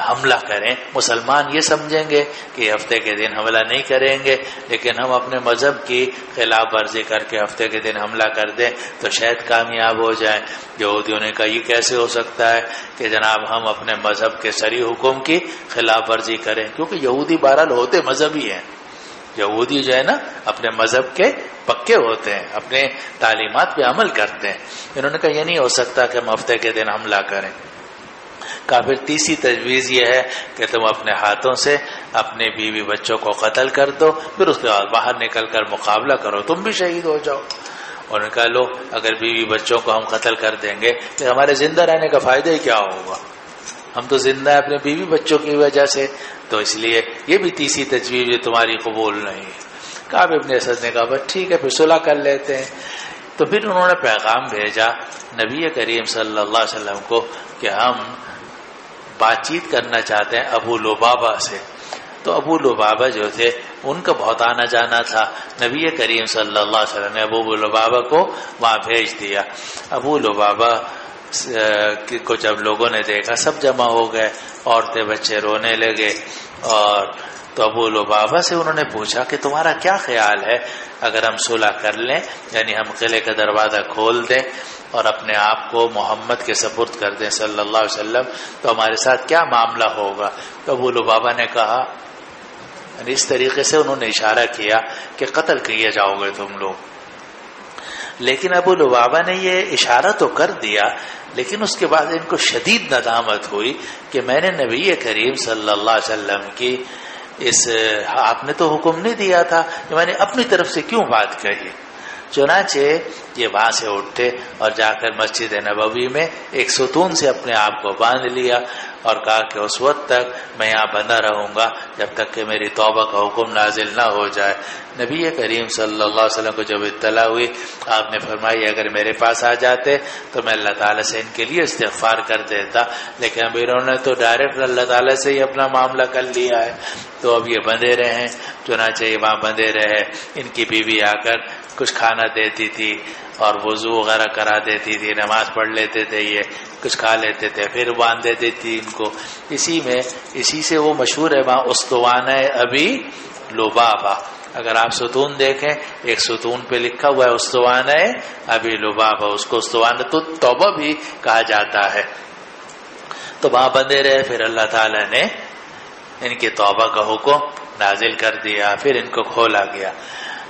حملہ کریں. مسلمان یہ سمجھیں گے کہ ہفتے کے دن حملہ نہیں کریں گے، لیکن ہم اپنے مذہب کی خلاف ورزی کر کے ہفتے کے دن حملہ کر دیں تو شاید کامیاب ہو جائیں. یہودیوں نے کہا یہ کیسے ہو سکتا ہے کہ جناب ہم اپنے مذہب کے صریح حکم کی خلاف ورزی کریں، کیونکہ یہودی بہرحال ہوتے مذہبی ہیں. یہودی جو ہے نا اپنے مذہب کے پکے ہوتے ہیں، اپنے تعلیمات پہ عمل کرتے ہیں. انہوں نے کہا یہ نہیں ہو سکتا کہ ہم ہفتے کے دن حملہ کریں. پھر تیسری تجویز یہ ہے کہ تم اپنے ہاتھوں سے اپنے بیوی بچوں کو قتل کر دو، پھر اس کے بعد باہر نکل کر مقابلہ کرو، تم بھی شہید ہو جاؤ. اور کہا لو اگر بیوی بچوں کو ہم قتل کر دیں گے تو ہمارے زندہ رہنے کا فائدہ ہی کیا ہوگا؟ ہم تو زندہ ہیں اپنے بیوی بچوں کی وجہ سے. تو اس لیے یہ بھی تیسری تجویز تمہاری قبول نہیں ہے. کعب ابن اسد نے کہا بس ٹھیک ہے پھر صلح کر لیتے ہیں. تو پھر انہوں نے پیغام بھیجا نبی کریم صلی اللہ علیہ وسلم کو کہ ہم بات چیت کرنا چاہتے ہیں ابو لبابہ سے. تو ابو لبابہ جو تھے ان کا بہت آنا جانا تھا. نبی کریم صلی اللہ علیہ وسلم نے ابو لبابہ کو وہاں بھیج دیا. ابو لبابہ کو جب لوگوں نے دیکھا سب جمع ہو گئے، عورتیں بچے رونے لگے. اور تو ابو لبابہ سے انہوں نے پوچھا کہ تمہارا کیا خیال ہے اگر ہم صلح کر لیں، یعنی ہم قلعے کا دروازہ کھول دیں اور اپنے آپ کو محمد کے سپرد کر دیں صلی اللہ علیہ وسلم، تو ہمارے ساتھ کیا معاملہ ہوگا؟ تو ابو لبابہ نے کہا، یعنی اس طریقے سے انہوں نے اشارہ کیا کہ قتل کیے جاؤ گے تم لوگ. لیکن ابو لبابہ نے یہ اشارہ تو کر دیا، لیکن اس کے بعد ان کو شدید ندامت ہوئی کہ میں نے نبی کریم صلی اللہ علیہ وسلم کی آپ نے تو حکم نہیں دیا تھا کہ میں نے اپنی طرف سے کیوں بات کہی. چنانچہ یہ وہاں سے اٹھے اور جا کر مسجد نبوی میں ایک ستون سے اپنے آپ کو باندھ لیا اور کہا کہ اس وقت تک میں یہاں بندہ رہوں گا جب تک کہ میری توبہ کا حکم نازل نہ ہو جائے. نبی کریم صلی اللہ علیہ وسلم کو جب اطلاع ہوئی آپ نے فرمائی اگر میرے پاس آ جاتے تو میں اللہ تعالیٰ سے ان کے لیے استغفار کر دیتا، لیکن اب انہوں نے تو ڈائریکٹ اللہ تعالیٰ سے ہی اپنا معاملہ کر لیا ہے تو اب یہ بندے رہے. چنانچہ یہ وہاں بندے رہے. ان کی بیوی آ کر کچھ کھانا دیتی تھی اور وضو وغیرہ کرا دیتی تھی، نماز پڑھ لیتے تھے، یہ کچھ کھا لیتے تھے، پھر باندھ دیتی تھی ان کو. اسی سے وہ مشہور ہے وہاں استوانہ ابی لبابہ. اگر آپ ستون دیکھیں ایک ستون پہ لکھا ہوا ہے استوانہ ابی لبابہ، اس کو استوانہ تو توبہ بھی کہا جاتا ہے. تو وہاں بندے رہے. پھر اللہ تعالیٰ نے ان کی توبہ کا حکم نازل کر دیا، پھر ان کو کھولا گیا.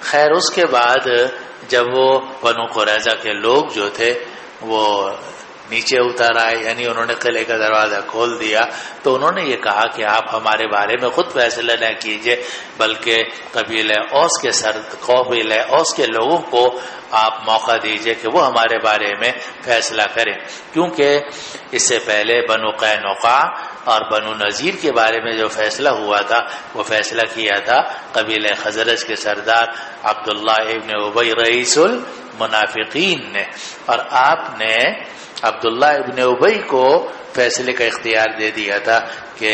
خیر اس کے بعد جب وہ بنو قریظہ کے لوگ جو تھے وہ نیچے اتر آئے، یعنی انہوں نے قلعے کا دروازہ کھول دیا، تو انہوں نے یہ کہا کہ آپ ہمارے بارے میں خود فیصلہ نہ کیجئے، بلکہ قبیلہ اوس کے لوگوں کو آپ موقع دیجئے کہ وہ ہمارے بارے میں فیصلہ کریں. کیونکہ اس سے پہلے بنو قینقاع اور بنو نذیر کے بارے میں جو فیصلہ ہوا تھا وہ فیصلہ کیا تھا قبیلہ خزرج کے سردار عبداللہ ابن ابی رئیس المنافقین نے، اور آپ نے عبداللہ ابن ابی کو فیصلے کا اختیار دے دیا تھا کہ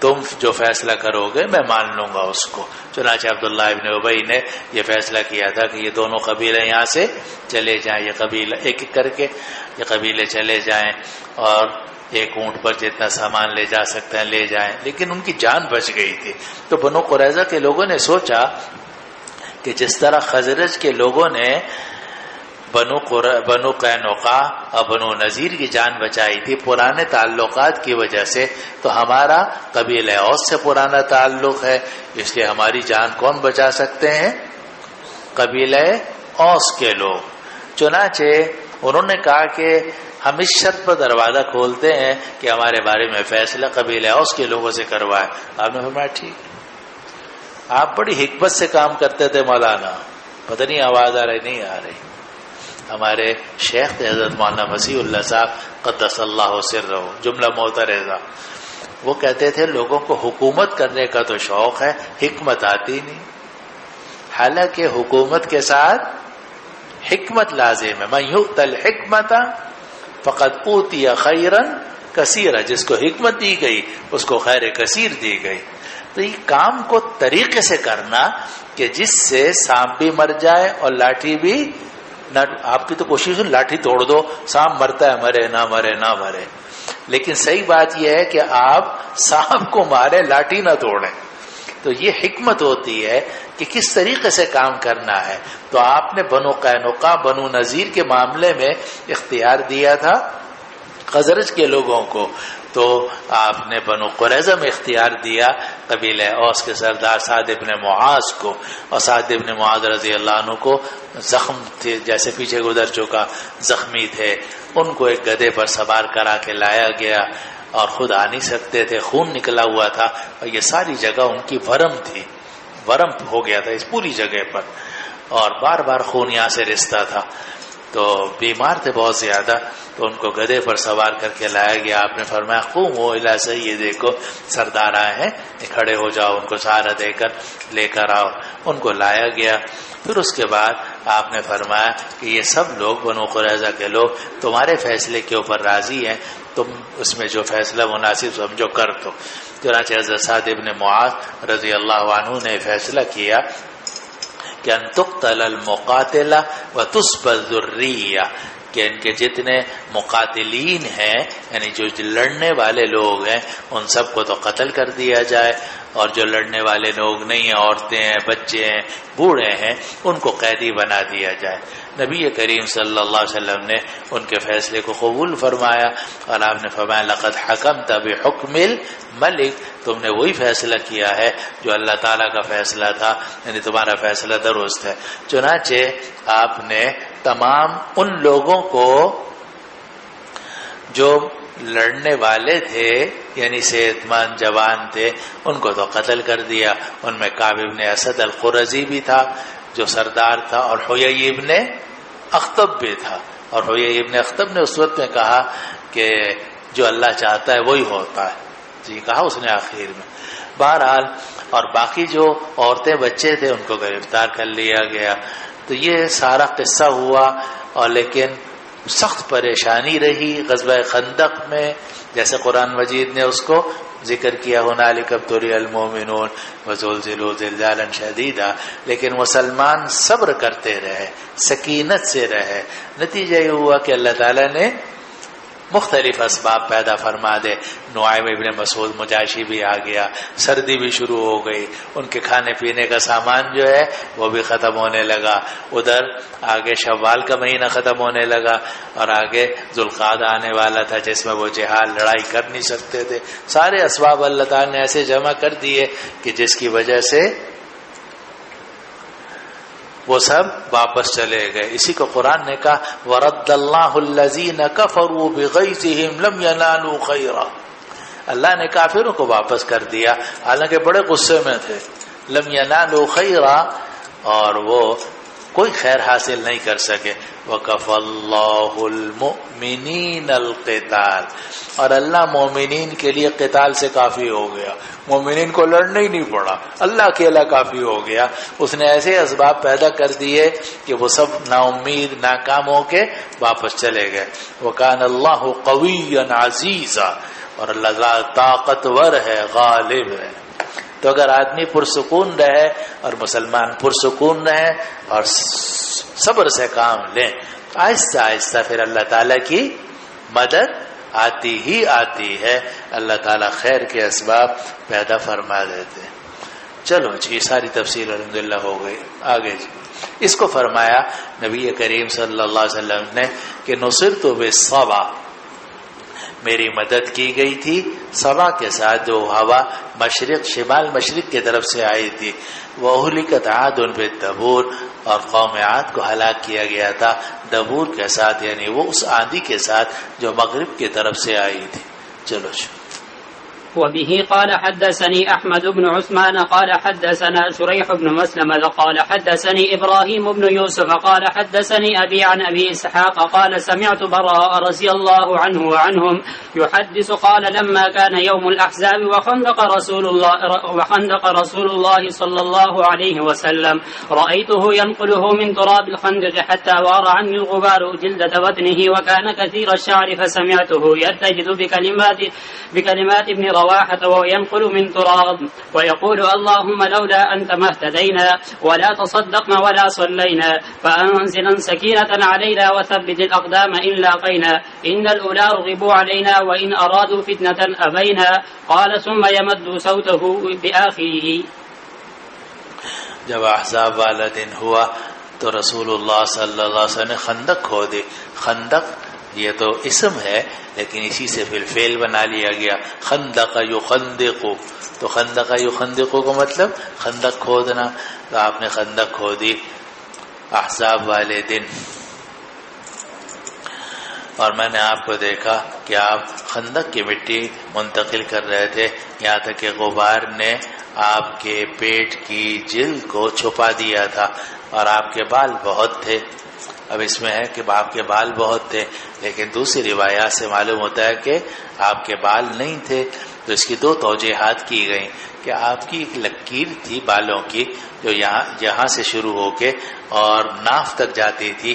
تم جو فیصلہ کرو گے میں مان لوں گا اس کو. چنانچہ عبداللہ ابن ابی نے یہ فیصلہ کیا تھا کہ یہ دونوں قبیلے یہاں سے چلے جائیں، یہ قبیلہ ایک ایک کر کے یہ قبیلے چلے جائیں اور ایک اونٹ پر جتنا سامان لے جا سکتے ہیں لے جائیں. لیکن ان کی جان بچ گئی تھی. تو بنو قریظہ کے لوگوں نے سوچا کہ جس طرح خزرج کے لوگوں نے بنو قینقاع اور بنو نذیر کی جان بچائی تھی پرانے تعلقات کی وجہ سے، تو ہمارا قبیلہ اوس سے پرانا تعلق ہے، اس لیے ہماری جان کون بچا سکتے ہیں؟ قبیلہ اوس کے لوگ. چنانچہ انہوں نے کہا کہ ہم اس شرط پر دروازہ کھولتے ہیں کہ ہمارے بارے میں فیصلہ قبیلہ اوس کے لوگوں سے کروائے. آپ نے فرمایا ٹھیک. آپ بڑی حکمت سے کام کرتے تھے مولانا. پتہ نہیں آواز آ رہی نہیں آ رہی. ہمارے شیخ تھے حضرت مولانا مسیح اللہ صاحب قدس اللہ سرہ، جملہ معترضہ. وہ کہتے تھے لوگوں کو حکومت کرنے کا تو شوق ہے، حکمت آتی نہیں. حالانکہ حکومت کے ساتھ حکمت لازم ہے. من یؤت الحکمت فقد اوتی خیرا کثیرا. جس کو حکمت دی گئی اس کو خیر کثیر دی گئی. تو یہ کام کو طریقے سے کرنا کہ جس سے سانپ بھی مر جائے اور لاٹھی بھی نہ. آپ کی تو کوشش ہے لاٹھی توڑ دو، سانپ مرتا ہے مرے نہ مرے نہ مرے، لیکن صحیح بات یہ ہے کہ آپ سانپ کو مارے لاٹھی نہ توڑیں. تو یہ حکمت ہوتی ہے کہ کس طریقے سے کام کرنا ہے. تو آپ نے بنو قینقاع بنو نذیر کے معاملے میں اختیار دیا تھا خزرج کے لوگوں کو، تو آپ نے بنو قریظہ میں اختیار دیا قبیلہ اوس کے سردار سعد ابن معاذ کو. اور سعد ابن معاذ رضی اللہ عنہ کو زخم تھے، جیسے پیچھے گزر چکا، زخمی تھے. ان کو ایک گدھے پر سوار کرا کے لایا گیا اور خود آ نہیں سکتے تھے، خون نکلا ہوا تھا اور یہ ساری جگہ ان کی ورم تھی، ورم ہو گیا تھا اس پوری جگہ پر اور بار بار خون یہاں سے رستا تھا. تو بیمار تھے بہت زیادہ. تو ان کو گدھے پر سوار کر کے لایا گیا. آپ نے فرمایا قوموا الی سیدکم، سردار آئے ہیں کھڑے ہو جاؤ، ان کو سہارا دے کر لے کر آؤ. ان کو لایا گیا. پھر اس کے بعد آپ نے فرمایا کہ یہ سب لوگ بنو قریظہ کے لوگ تمہارے فیصلے کے اوپر راضی ہیں، تم اس میں جو فیصلہ مناسب سمجھو کر دو. چنانچہ حضرت سعد ابن معاذ رضی اللہ عنہ نے فیصلہ کیا کہ ان تقتل المقاتلہ وتسبى الذریہ، کہ ان کے جتنے مقاتلین ہیں یعنی جو لڑنے والے لوگ ہیں ان سب کو تو قتل کر دیا جائے، اور جو لڑنے والے لوگ نہیں ہیں، عورتیں ہیں، بچے ہیں، بوڑھے ہیں، ان کو قیدی بنا دیا جائے. نبی کریم صلی اللہ علیہ وسلم نے ان کے فیصلے کو قبول فرمایا اور آپ نے فرمایا لقد حکمت بحکم الملک، تم نے وہی فیصلہ کیا ہے جو اللہ تعالیٰ کا فیصلہ تھا، یعنی تمہارا فیصلہ درست ہے. چنانچہ آپ نے تمام ان لوگوں کو جو لڑنے والے تھے یعنی صحت مند جوان تھے ان کو تو قتل کر دیا. ان میں کعب ابن اسد القرظی بھی تھا جو سردار تھا، اور حیی ابن اخطب بھی تھا. اور حیی ابن اخطب نے اس وقت میں کہا کہ جو اللہ چاہتا ہے وہی ہوتا ہے، جی کہا اس نے آخر میں. بہرحال اور باقی جو عورتیں بچے تھے ان کو گرفتار کر لیا گیا. تو یہ سارا قصہ ہوا. اور لیکن سخت پریشانی رہی غزوہ خندق میں، جیسے قرآن مجید نے اس کو ذکر کیا ہنالک ابتلی المؤمنون وزلزلوا زلزالا شدیدا. لیکن مسلمان صبر کرتے رہے، سکینت سے رہے. نتیجہ یہ ہوا کہ اللہ تعالیٰ نے مختلف اسباب پیدا فرما دے. نعیم ابن مسعود مجاشی بھی آ گیا، سردی بھی شروع ہو گئی، ان کے کھانے پینے کا سامان جو ہے وہ بھی ختم ہونے لگا. ادھر آگے شوال کا مہینہ ختم ہونے لگا اور آگے ذوالقعدہ آنے والا تھا جس میں وہ جہاد لڑائی کر نہیں سکتے تھے. سارے اسباب اللہ تعالیٰ نے ایسے جمع کر دیے کہ جس کی وجہ سے وہ سب واپس چلے گئے. اسی کو قرآن نے کہا وَرَدَّ اللَّهُ الَّذِينَ كَفَرُوا بِغَيْظِهِمْ لَمْ يَنَالُوا خَيْرًا. اللہ نے کافروں کو واپس کر دیا حالانکہ بڑے غصے میں تھے. لم ينالوا خیرا، اور وہ کوئی خیر حاصل نہیں کر سکے. وَكَفَى اللَّهُ الْمُؤْمِنِينَ الْقِتَالَ، اور اللہ مومنین کے لیے قتال سے کافی ہو گیا. مومنین کو لڑنا ہی نہیں پڑا، اللہ اکیلا کافی ہو گیا. اس نے ایسے اسباب پیدا کر دیے کہ وہ سب نا امید ناکام ہو کے واپس چلے گئے. وَكَانَ اللَّهُ قَوِيًّا عَزِيزًا، اور اللہ تعالیٰ طاقتور ہے، غالب ہے. تو اگر آدمی پرسکون رہے اور مسلمان پرسکون رہے اور صبر سے کام لیں، آہستہ آہستہ پھر اللہ تعالیٰ کی مدد آتی ہی آتی ہے. اللہ تعالیٰ خیر کے اسباب پیدا فرما دیتے. چلو جی، یہ ساری تفصیل الحمدللہ ہو گئی. آگے جی اس کو فرمایا نبی کریم صلی اللہ علیہ وسلم نے کہ نصرت بالصبا، میری مدد کی گئی تھی صبا کے ساتھ جو ہوا مشرق شمال مشرق کی طرف سے آئی تھی. وَأُهْلِكَتْ عَادٌ بِالدَّبُورِ، اور قوم عاد کو ہلاک کیا گیا تھا دبور کے ساتھ، یعنی وہ اس آندھی کے ساتھ جو مغرب کی طرف سے آئی تھی. چلو وبه قال حدثني أحمد بن عثمان قال حدثنا شريح بن مسلمة قال حدثني إبراهيم بن يوسف قال حدثني أبي عن أبي إسحاق قال سمعت براء رضي الله عنه وعنهم يحدث قال لما كان يوم الأحزاب وخندق رسول الله صلى الله عليه وسلم رأيته ينقله من تراب الخندق حتى وار عني الغبار جلدة بطنه وكان كثير الشعر فسمعته يرتجد بكلمات ابن رواحة وينقل من تراب ويقول اللهم لولا أنت ما اهتدينا ولا تصدقنا ولا صلينا فأنزلا سكينة علينا وثبت الأقدام إن لاقينا إن الأولى رغبوا علينا وإن أرادوا فتنة أبينا. قال ثم يمد صوته بآخره. جب احزاب والا دن ہوا تو رسول اللہ صلی اللہ علیہ وسلم نے خندق کھودی. خندق یہ تو اسم ہے لیکن اسی سے پھر فعل بنا لیا گیا. خندق یخندق، تو خندق یخندق کا مطلب خندق کھودنا. تو آپ نے خندق کھودی احزاب والے دن، اور میں نے آپ کو دیکھا کہ آپ خندق کی مٹی منتقل کر رہے تھے یہاں تک کہ غبار نے آپ کے پیٹ کی جلد کو چھپا دیا تھا اور آپ کے بال بہت تھے. اب اس میں ہے کہ آپ کے بال بہت تھے لیکن دوسری روایات سے معلوم ہوتا ہے کہ آپ کے بال نہیں تھے. تو اس کی دو توجیحات کی گئیں کہ آپ کی ایک لکیر تھی بالوں کی جو یہاں سے شروع ہو کے اور ناف تک جاتی تھی،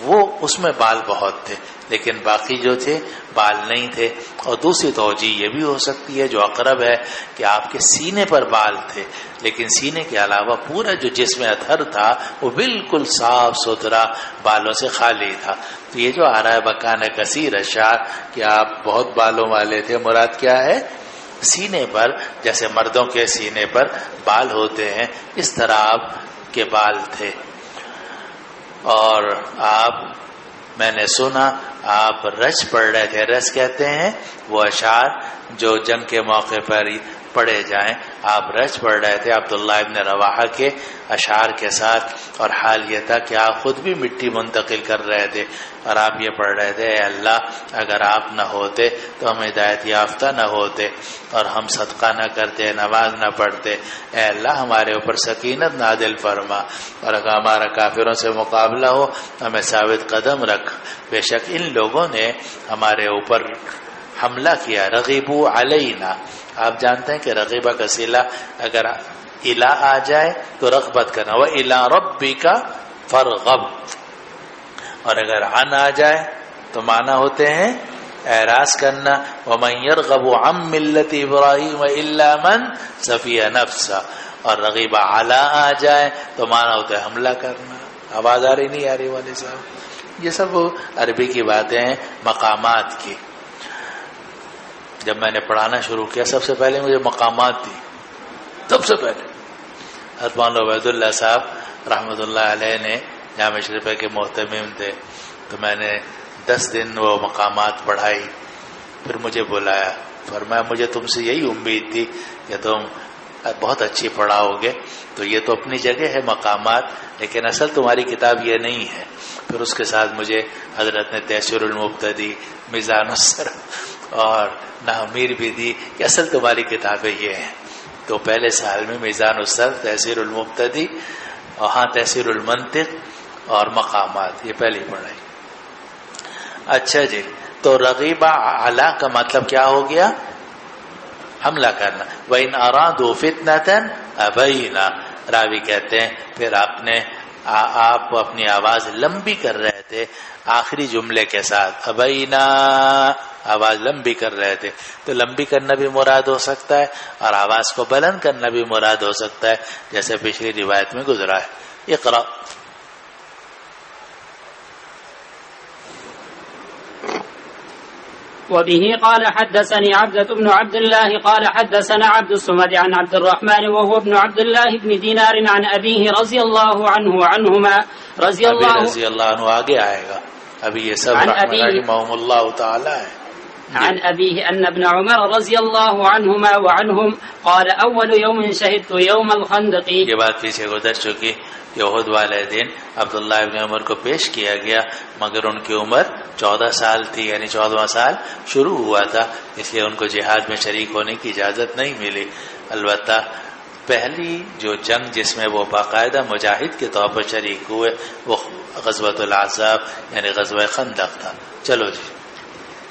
وہ اس میں بال بہت تھے لیکن باقی جو تھے بال نہیں تھے. اور دوسری توجہ یہ بھی ہو سکتی ہے جو اقرب ہے کہ آپ کے سینے پر بال تھے لیکن سینے کے علاوہ پورا جو جسم اطہر تھا وہ بالکل صاف ستھرا بالوں سے خالی تھا. تو یہ جو آ رہا ہے بکان کثیر اشعار کہ آپ بہت بالوں والے تھے، مراد کیا ہے؟ سینے پر جیسے مردوں کے سینے پر بال ہوتے ہیں اس طرح آپ کے بال تھے. اور میں نے سنا آپ رج پڑھ رہے تھے. رج کہتے ہیں وہ اشعار جو جنگ کے موقع پر پڑھے جائیں. آپ رج پڑھ رہے تھے عبداللہ ابن رواحہ کے اشعار کے ساتھ، اور حال یہ تھا کہ آپ خود بھی مٹی منتقل کر رہے تھے اور آپ یہ پڑھ رہے تھے اے اللہ اگر آپ نہ ہوتے تو ہم ہدایت یافتہ نہ ہوتے اور ہم صدقہ نہ کرتے، نماز نہ پڑھتے. اے اللہ ہمارے اوپر سکینت نازل فرما، اور اگر ہمارا کافروں سے مقابلہ ہو ہمیں ثابت قدم رکھ. بے شک ان لوگوں نے ہمارے اوپر حملہ کیا. رغبوا علینا، آپ جانتے ہیں کہ رغبہ کا صلہ اگر الہ آ جائے تو رغبت کرنا، وَإِلَىٰ رَبِّكَ فَارْغَب، اور اگر عن آ جائے تو معنی ہوتے ہیں اعراض کرنا. وَمَنْ يَرْغَبُ عَنْ مِلَّةِ إِبْرَاهِيمَ إِلَّا مَنْ سَفِيَ نَفْسَهُ، اور رغبہ علی آ جائے تو معنی ہوتا ہے حملہ کرنا. آواز آ رہی نہیں آ رہی والے صاحب؟ یہ سب عربی کی باتیں ہیں مقامات کی. جب میں نے پڑھانا شروع کیا سب سے پہلے مجھے مقامات دی. سب سے پہلے حضرت مولانا عبید اللہ صاحب رحمۃ اللہ علیہ نے جامع شریفہ کے محتمم تھے، تو میں نے 10 دن وہ مقامات پڑھائی. پھر مجھے بلایا، فرمایا مجھے تم سے یہی امید تھی کہ تم بہت اچھی پڑھاؤ گے. تو یہ تو اپنی جگہ ہے مقامات، لیکن اصل تمہاری کتاب یہ نہیں ہے. پھر اس کے ساتھ مجھے حضرت نے تیسیر المبتدی، میزان الصرف اور نامیر بھی دی کہ اصل تمہاری کتابیں یہ ہیں. تو پہلے سال میں میزان الصرف، تیسیر المبتدی اور ہاں تیسیر المنطق اور مقامات، یہ پہلی پڑھائی. اچھا جی، تو رغیبہ اعلیٰ کا مطلب کیا ہو گیا؟ حملہ کرنا. وَإِنْ أَرَادُوا فِتْنَةً أَبَيْنَا. راوی کہتے ہیں پھر آپ اپنی آواز لمبی کر رہے تھے آخری جملے کے ساتھ، ابینا، آواز لمبی کر رہے تھے. تو لمبی کرنا بھی مراد ہو سکتا ہے اور آواز کو بلند کرنا بھی مراد ہو سکتا ہے، جیسے پچھلی روایت میں گزرا ہے. اقرا. وبه قال حدثني عبدة بن عبد الله قال حدثنا عبد الصمد عن عبد الرحمن وهو ابن عبد الله بن دينار عن أبيه رضي الله عنه وعنهما رضي الله عنه آگے آئے گا. ابھی یہ سب رحمهم اللہ تعالی ہے. عن أبيه أن ابن عمر رضي الله عنهما وعنهم قال أول يوم شهدت يوم الخندق. یہ بات پیچھے گزر چکی کہ احد والے دن عبداللہ ابن عمر کو پیش کیا گیا، مگر ان کی عمر 14 سال تھی، یعنی 14واں سال شروع ہوا تھا، اس لیے ان کو جہاد میں شریک ہونے کی اجازت نہیں ملی. البتہ پہلی جو جنگ جس میں وہ باقاعدہ مجاہد کے طور پر شریک ہوئے وہ غزوۃ الاحزاب یعنی غزوہ خندق تھا. چلو جی.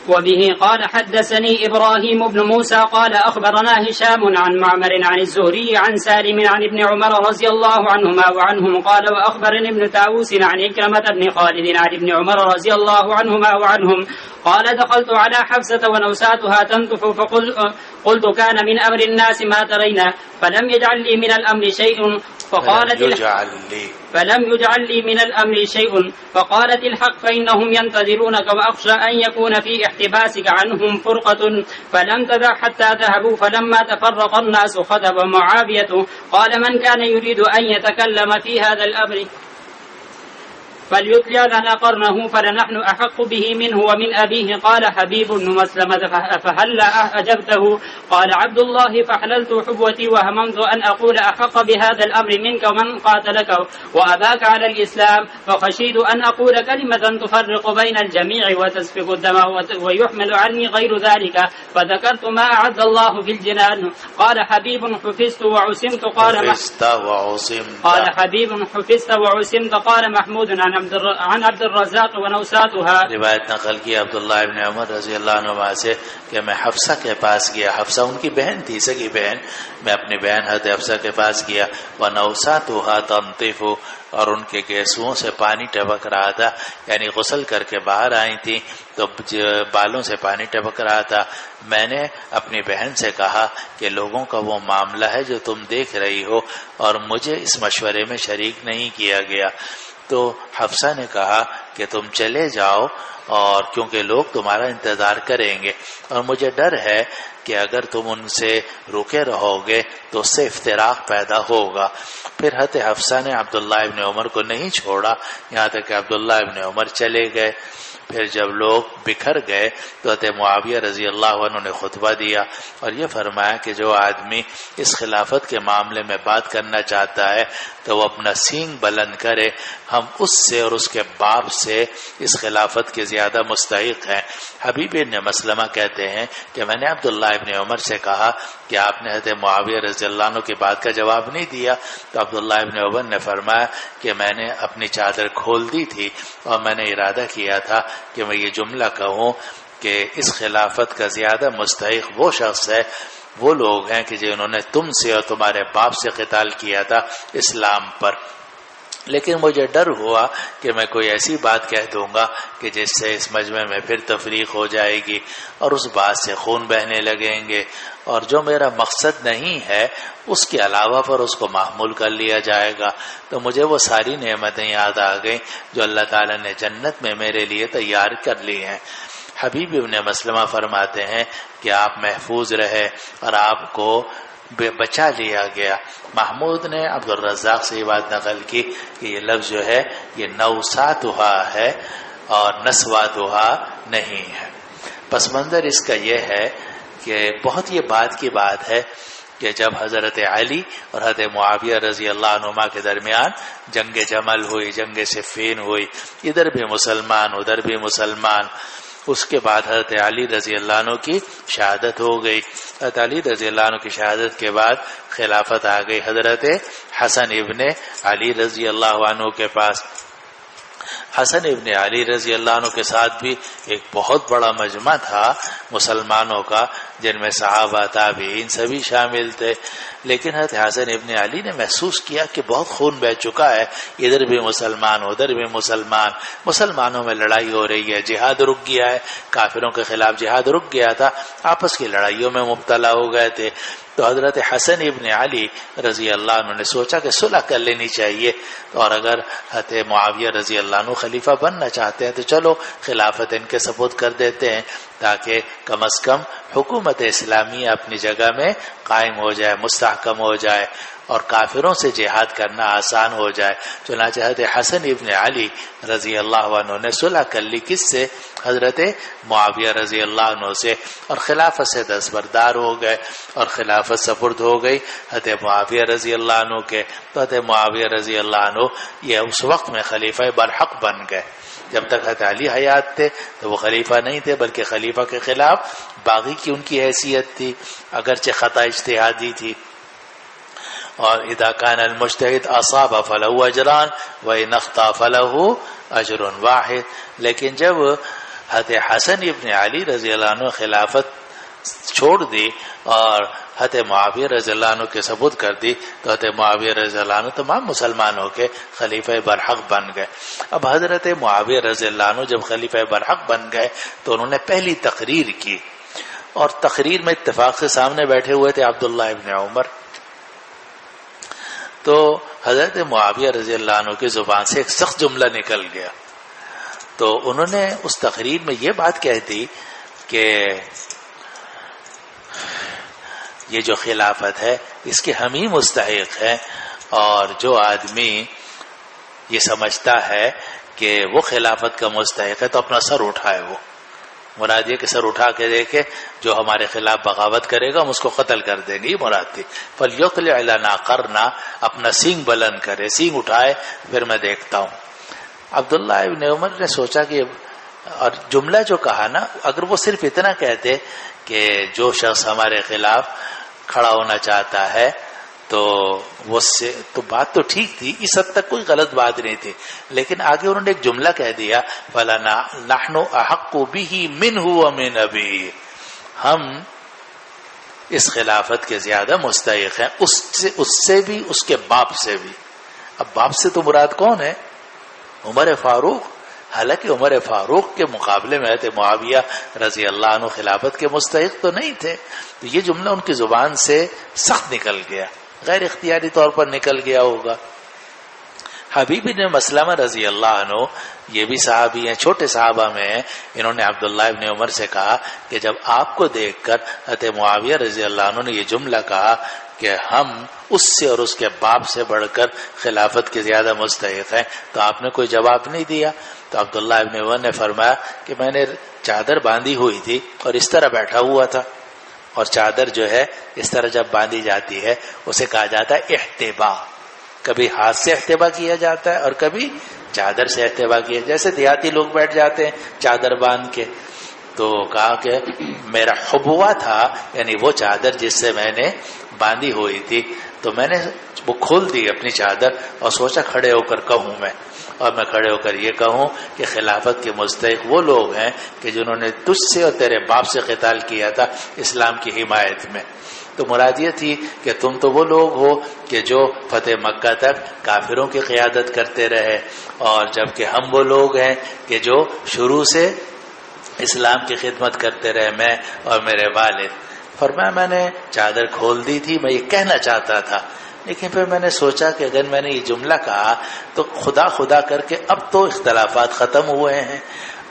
وبه قال حدثني إبراهيم بن موسى قال أخبرنا هشام عن معمر عن الزهري عن سالم عن ابن عمر رضي الله عنهما وعنهم قال وأخبرني ابن طاووس عن إكرمة بن خالد عن ابن عمر رضي الله عنهما وعنهم قال دخلت على حفصة ونوساتها تنطف فقلت كان من أمر الناس ما ترين فلم يجعل لي من الأمر شيء فقالت الحق فإنهم ينتظرونك وأخشى أن يكون في احتباسك عنهم فرقة فلم تدع حتى ذهبوا فلما تفرق الناس خطب معاوية قال من كان يريد أن يتكلم في هذا الأمر فليتلع لنا قرنه فلنحن أحق به منه ومن أبيه. قال حبيب بن مسلمة فهل أجبته؟ قال عبد الله فحللت حبوتي وهممت أن أقول أحق بهذا الأمر منك ومن قاتلك وأباك على الإسلام فخشيت أن أقول كلمة تفرق بين الجميع وتسفك الدم ويحمل عني غير ذلك فذكرت ما أعد الله في الجنان. قال حبيب حفظت وعصمت قال حبيب حفظت وعصمت قال محمود عن عبد الرزاق ونوساتها. روایت نقل کی عبداللہ ابن عمر رضی اللہ عنہ سے کہ میں حفصہ کے پاس گیا. حفصہ ان کی بہن تھی، سگی بہن. میں اپنی بہن حضرت حفصہ کے پاس گیا. ونوساتها تنطف، اور ان کے گیسوؤں سے پانی ٹپک رہا تھا، یعنی غسل کر کے باہر آئی تھی تو بالوں سے پانی ٹپک رہا تھا. میں نے اپنی بہن سے کہا کہ لوگوں کا وہ معاملہ ہے جو تم دیکھ رہی ہو اور مجھے اس مشورے میں شریک نہیں کیا گیا. تو حفصہ نے کہا کہ تم چلے جاؤ، اور کیونکہ لوگ تمہارا انتظار کریں گے اور مجھے ڈر ہے کہ اگر تم ان سے رکے رہو گے تو اس سے افتراق پیدا ہوگا. پھر حضرت حفصہ نے عبداللہ ابن عمر کو نہیں چھوڑا یہاں تک کہ عبداللہ ابن عمر چلے گئے. پھر جب لوگ بکھر گئے تو حضرت معاویہ رضی اللہ عنہ نے خطبہ دیا اور یہ فرمایا کہ جو آدمی اس خلافت کے معاملے میں بات کرنا چاہتا ہے تو وہ اپنا سینگ بلند کرے، ہم اس سے اور اس کے باپ سے اس خلافت کے زیادہ مستحق ہیں. حبیب ابن مسلمہ کہتے ہیں کہ میں نے عبداللہ ابن عمر سے کہا کہ آپ نے حضرت معاویہ رضی اللہ عنہ کی بات کا جواب نہیں دیا. تو عبداللہ ابن عمر نے فرمایا کہ میں نے اپنی چادر کھول دی تھی اور میں نے ارادہ کیا تھا کہ میں یہ جملہ کہوں کہ اس خلافت کا زیادہ مستحق وہ شخص ہے، وہ لوگ ہیں کہ جنہوں نے تم سے اور تمہارے باپ سے قتال کیا تھا اسلام پر. لیکن مجھے ڈر ہوا کہ میں کوئی ایسی بات کہہ دوں گا کہ جس سے اس مجمع میں پھر تفریق ہو جائے گی اور اس بات سے خون بہنے لگیں گے، اور جو میرا مقصد نہیں ہے اس کے علاوہ پر اس کو محمول کر لیا جائے گا. تو مجھے وہ ساری نعمتیں یاد آ گئیں جو اللہ تعالیٰ نے جنت میں میرے لیے تیار کر لی ہیں. حبیب ابن مسلمہ فرماتے ہیں کہ آپ محفوظ رہے اور آپ کو بچا لیا گیا۔ محمود نے عبد الرزاق سے یہ بات نقل کی کہ یہ لفظ جو ہے یہ نوساتھا ہے اور نسواتھا نہیں ہے۔ پس منظر اس کا یہ ہے کہ بہت یہ بات کی بات ہے کہ جب حضرت علی اور حضرت معاویہ رضی اللہ عنہما کے درمیان جنگ جمل ہوئی، جنگ صفین ہوئی، ادھر بھی مسلمان ادھر بھی مسلمان، اس کے بعد حضرت علی رضی اللہ عنہ کی شہادت ہو گئی۔ حضرت علی رضی اللہ عنہ کی شہادت کے بعد خلافت آ گئی حضرت حسن ابن علی رضی اللہ عنہ کے پاس۔ حسن ابن علی رضی اللہ عنہ کے ساتھ بھی ایک بہت بڑا مجمع تھا مسلمانوں کا، جن میں صحابہ تابعین سبھی شامل تھے، لیکن حضرت حسن ابن علی نے محسوس کیا کہ بہت خون بہہ چکا ہے، ادھر بھی مسلمان ادھر بھی مسلمان، مسلمانوں میں لڑائی ہو رہی ہے، جہاد رک گیا ہے، کافروں کے خلاف جہاد رک گیا تھا، آپس کی لڑائیوں میں مبتلا ہو گئے تھے۔ تو حضرت حسن ابن علی رضی اللہ عنہ نے سوچا کہ صلح کر لینی چاہیے، اور اگر حضرت معاویہ رضی اللہ عنہ خلیفہ بننا چاہتے ہیں تو چلو خلافت ان کے سپرد کر دیتے ہیں، تاکہ کم از کم حکومت اسلامیہ اپنی جگہ میں قائم ہو جائے، مستحکم ہو جائے، اور کافروں سے جہاد کرنا آسان ہو جائے۔ چنانچہ حضرت حسن ابن علی رضی اللہ عنہ نے صلح کر لی، کس سے؟ حضرت معاویہ رضی اللہ عنہ سے، اور خلافت سے دستبردار ہو گئے، اور خلافت سپرد ہو گئی حضرت معاویہ رضی اللہ عنہ کے۔ تو حضرت معاویہ رضی اللہ عنہ یہ اس وقت میں خلیفہ برحق بن گئے۔ جب تک حضرت علی حیات تھے تو وہ خلیفہ نہیں تھے، بلکہ خلیفہ کے خلاف باغی کی ان کی حیثیت تھی، اگرچہ خطا اجتہادی تھی۔ اور اذا كان المجتہد اصاب فله اجران وان اخطا فله اجر واحد، لیکن جب حضرت حسن ابن علی رضی اللہ عنہ خلافت چھوڑ دی اور حضرت معاویہ رضی اللہ عنہ کے ثبوت کر دی، تو حضرت معاویہ رضی اللہ عنہ تمام مسلمانوں کے خلیفہ برحق بن گئے۔ اب حضرت معاویہ رضی اللہ عنہ جب خلیفہ برحق بن گئے تو انہوں نے پہلی تقریر کی، اور تقریر میں اتفاق سے سامنے بیٹھے ہوئے تھے عبداللہ ابن عمر۔ تو حضرت معاویہ رضی اللہ عنہ کی زبان سے ایک سخت جملہ نکل گیا، تو انہوں نے اس تقریر میں یہ بات کہہ دی کہ یہ جو خلافت ہے اس کے ہم ہی مستحق ہیں، اور جو آدمی یہ سمجھتا ہے کہ وہ خلافت کا مستحق ہے تو اپنا سر اٹھائے۔ وہ مراد یہ کہ سر اٹھا کے دیکھے، جو ہمارے خلاف بغاوت کرے گا ہم اس کو قتل کر دیں گے، یہ مراد تھی۔ فَلْيُطْلِعْ لَنَا قَرْنَا، اپنا سینگ بلند کرے، سینگ اٹھائے، پھر میں دیکھتا ہوں۔ عبداللہ ابن عمر نے سوچا کہ، اور جملہ جو کہا نا، اگر وہ صرف اتنا کہتے کہ جو شخص ہمارے خلاف کھڑا ہونا چاہتا ہے تو وہ سے تو بات تو ٹھیک تھی، اس حد تک کوئی غلط بات نہیں تھی، لیکن آگے انہوں نے ایک جملہ کہہ دیا، فَلَنَحْنُ أَحَقُّ بِهِ مِنْهُ وَمِنْ أَبِيهِ، ہم اس خلافت کے زیادہ مستحق ہیں، اس سے بھی، اس کے باپ سے بھی۔ اب باپ سے تو مراد کون ہے؟ عمر فاروق۔ حالانکہ عمر فاروق کے مقابلے میں حضرت معاویہ رضی اللہ عنہ خلافت کے مستحق تو نہیں تھے، تو یہ جملہ ان کی زبان سے سخت نکل گیا، غیر اختیاری طور پر نکل گیا ہوگا۔ حبیب بن مسلمہ رضی اللہ عنہ یہ بھی صحابی ہیں، چھوٹے صحابہ میں ہیں، انہوں نے عبداللہ ابن عمر سے کہا کہ جب آپ کو دیکھ کر حضرت معاویہ رضی اللہ عنہ نے یہ جملہ کہا کہ ہم اس سے اور اس کے باپ سے بڑھ کر خلافت کے زیادہ مستحق ہیں، تو آپ نے کوئی جواب نہیں دیا۔ تو عبداللہ ابن عمر نے فرمایا کہ میں نے چادر باندھی ہوئی تھی اور اس طرح بیٹھا ہوا تھا، اور چادر جو ہے اس طرح جب باندھی جاتی ہے اسے کہا جاتا ہے احتبا، کبھی ہاتھ سے احتبا کیا جاتا ہے اور کبھی چادر سے احتبا کیا، جیسے دیہاتی لوگ بیٹھ جاتے ہیں چادر باندھ کے۔ تو کہا کہ میرا حبوا تھا، یعنی وہ چادر جس سے میں نے باندھی ہوئی تھی، تو میں نے وہ کھول دی اپنی چادر اور سوچا کھڑے ہو کر کہوں میں، اور میں کھڑے ہو کر یہ کہوں کہ خلافت کے مستحق وہ لوگ ہیں کہ جنہوں نے تجھ سے اور تیرے باپ سے قتال کیا تھا اسلام کی حمایت میں۔ تو مراد یہ تھی کہ تم تو وہ لوگ ہو کہ جو فتح مکہ تک کافروں کی قیادت کرتے رہے، اور جبکہ ہم وہ لوگ ہیں کہ جو شروع سے اسلام کی خدمت کرتے رہے، میں اور میرے والد۔ فرمایا میں نے چادر کھول دی تھی، میں یہ کہنا چاہتا تھا، لیکن پھر میں نے سوچا کہ اگر میں نے یہ جملہ کہا تو خدا خدا کر کے اب تو اختلافات ختم ہوئے ہیں،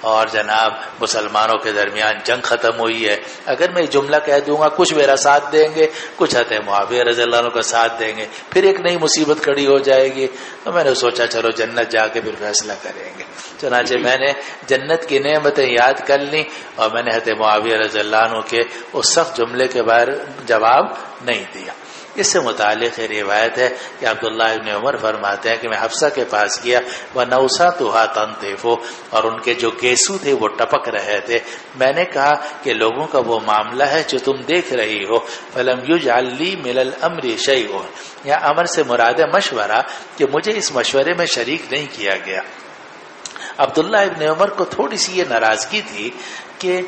اور جناب مسلمانوں کے درمیان جنگ ختم ہوئی ہے. اگر میں جملہ کہہ دوں گا کچھ میرا ساتھ دیں گے, کچھ حضرت معاویہ رضی اللہ عنہ کا ساتھ دیں گے, پھر ایک نئی مصیبت کھڑی ہو جائے گی. تو میں نے سوچا چلو جنت جا کے پھر فیصلہ کریں گے. چنانچہ میں نے جنت کی نعمتیں یاد کر لی اور میں نے حضرت معاویہ رضی اللہ عنہ کے اس سخت جملے کے بارے جواب نہیں دیا. اس سے متعلق روایت ہے کہ عبداللہ ابن عمر فرماتے ہیں کہ میں حفصہ کے پاس گیا وَنَوْسَاتُهَا تَنْطِفُ, اور ان کے جو گیسو تھے وہ ٹپک رہے تھے. میں نے کہا کہ لوگوں کا وہ معاملہ ہے جو تم دیکھ رہی ہو. فَلَمْ يُجْعَلْ لِي مِنَ الْأَمْرِ شَيْءٌ, یا امر سے مراد ہے مشورہ, کہ مجھے اس مشورے میں شریک نہیں کیا گیا. عبداللہ ابن عمر کو تھوڑی سی یہ ناراضگی تھی کہ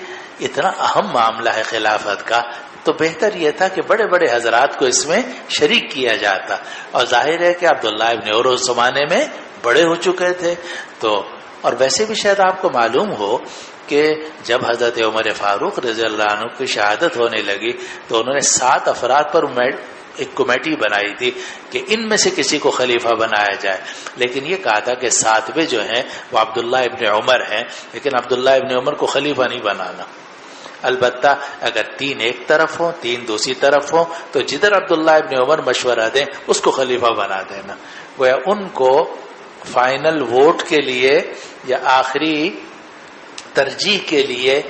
اتنا اہم معاملہ ہے خلافت کا, تو بہتر یہ تھا کہ بڑے بڑے حضرات کو اس میں شریک کیا جاتا. اور ظاہر ہے کہ عبداللہ ابن عمر اس زمانے میں بڑے ہو چکے تھے. تو اور ویسے بھی شاید آپ کو معلوم ہو کہ جب حضرت عمر فاروق رضی اللہ عنہ کی شہادت ہونے لگی تو انہوں نے 7 افراد پر ایک کمیٹی بنائی تھی کہ ان میں سے کسی کو خلیفہ بنایا جائے. لیکن یہ کہا تھا کہ 7ویں جو ہیں وہ عبداللہ ابن عمر ہیں, لیکن عبداللہ ابن عمر کو خلیفہ نہیں بنانا. البتہ اگر 3 ایک طرف ہوں 3 دوسری طرف ہوں تو جدھر عبداللہ ابن عمر مشورہ دیں اس کو خلیفہ بنا دینا. گویا ان کو فائنل ووٹ کے لیے یا آخری ترجیح کے لیے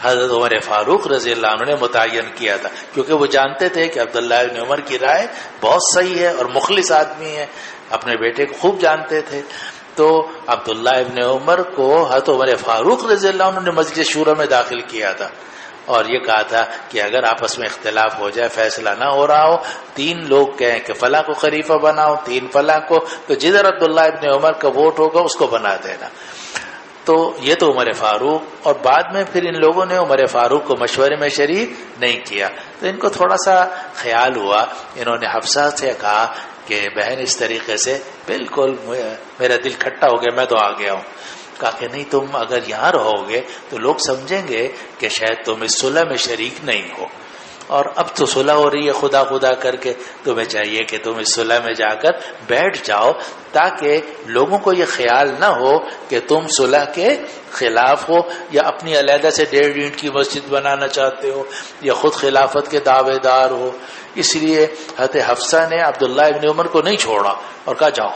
حضرت عمر فاروق رضی اللہ عنہ نے متعین کیا تھا, کیونکہ وہ جانتے تھے کہ عبداللہ ابن عمر کی رائے بہت صحیح ہے اور مخلص آدمی ہے, اپنے بیٹے کو خوب جانتے تھے. تو عبداللہ ابن عمر کو حضرت عمر فاروق رضی اللہ عنہ نے مجلس شورا میں داخل کیا تھا اور یہ کہا تھا کہ اگر آپس میں اختلاف ہو جائے, فیصلہ نہ ہو رہا ہو, 3 لوگ کہیں کہ فلاں کو خلیفہ بناؤ, 3 فلاں کو, تو جدھر عبداللہ ابن عمر کا ووٹ ہوگا اس کو بنا دینا. تو یہ تو عمر فاروق, اور بعد میں پھر ان لوگوں نے عمر فاروق کو مشورے میں شریک نہیں کیا. تو ان کو تھوڑا سا خیال ہوا, انہوں نے حفصہ سے کہا کہ بہن اس طریقے سے بالکل میرا دل کھٹا ہو گیا, میں تو آ گیا ہوں. کہا کہ نہیں, تم اگر یہاں رہو گے تو لوگ سمجھیں گے کہ شاید تم اس صلح میں شریک نہیں ہو, اور اب تو صلح ہو رہی ہے خدا خدا کر کے, تمہیں چاہیے کہ تم اس صلح میں جا کر بیٹھ جاؤ تاکہ لوگوں کو یہ خیال نہ ہو کہ تم صلح کے خلاف ہو یا اپنی علیحدہ سے 1.5 اینٹ کی مسجد بنانا چاہتے ہو یا خود خلافت کے دعوے دار ہو. اس لیے حضرت حفصہ نے عبداللہ ابن عمر کو نہیں چھوڑا اور کہا جاؤ.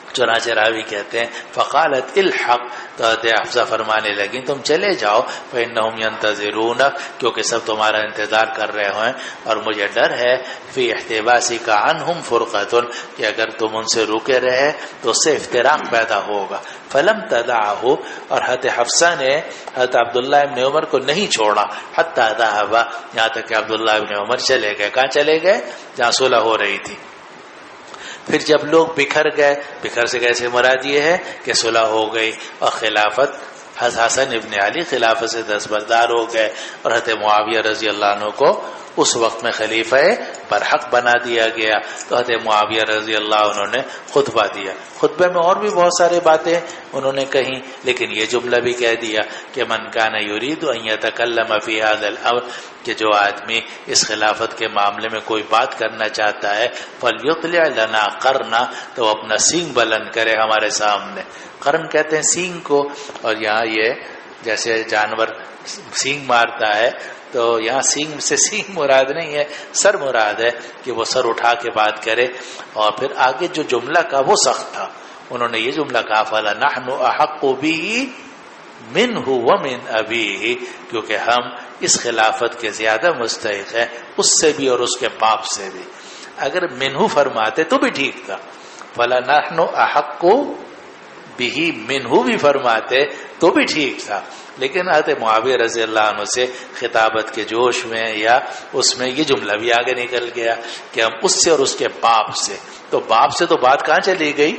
چنانچہ راوی کہتے ہیں فقالت الحق, تو حضرت حفصہ فرمانے لگیں تم چلے جاؤ, فإنهم ينتظرون, کیونکہ سب تمہارا انتظار کر رہے ہیں, اور مجھے ڈر ہے فی احتباسک عنہم فرقۃ, کہ اگر تم ان سے رکے رہے تو اس سے افتراق پیدا ہوگا. فلم تدعہ, اور حضرت حفصہ نے حضرت عبداللہ ابن عمر کو نہیں چھوڑا حتی ذهب, یہاں تک کہ عبداللہ ابن عمر چلے گئے. کہاں چلے گئے؟ جہاں صلح ہو رہی تھی. پھر جب لوگ بکھر گئے, بکھر سے کیسے مراد یہ ہے کہ صلح ہو گئی اور خلافت حسن ابن علی خلافت سے دستبردار ہو گئے, اور حضرت معاویہ رضی اللہ عنہ کو اس وقت میں خلیفہ برحق بنا دیا گیا. تو حضرت معاویہ رضی اللہ عنہ نے خطبہ دیا. خطبے میں اور بھی بہت سارے باتیں انہوں نے کہیں, لیکن یہ جملہ بھی کہہ دیا کہ من کان یرید ان یتکلم فی ھذا الامر, کہ جو آدمی اس خلافت کے معاملے میں کوئی بات کرنا چاہتا ہے فلیطلع لنا قرنا, تو وہ اپنا سینگ بلند کرے ہمارے سامنے. قرن کہتے ہیں سینگ کو, اور یہاں یہ جیسے جانور سینگ مارتا ہے تو یہاں سینگ سے سینگ مراد نہیں ہے, سر مراد ہے کہ وہ سر اٹھا کے بات کرے. اور پھر آگے جو جملہ کا وہ سخت تھا, انہوں نے یہ جملہ کہا فَلَنَحْنُ أَحَقُّ بِهِ مِنْهُ وَمِنْ أَبِيهِ, کیونکہ ہم اس خلافت کے زیادہ مستحق ہیں اس سے بھی اور اس کے باپ سے بھی. اگر منہ فرماتے تو بھی ٹھیک تھا, فَلَنَحْنُ أَحَقُّ بِهِ منہ بھی فرماتے تو بھی ٹھیک تھا. لیکن حضرت معاویہ رضی اللہ عنہ سے خطابت کے جوش میں یا اس میں یہ جملہ بھی آگے نکل گیا کہ ہم اس سے اور اس کے باپ سے. تو باپ سے تو بات کہاں چلی گئی؟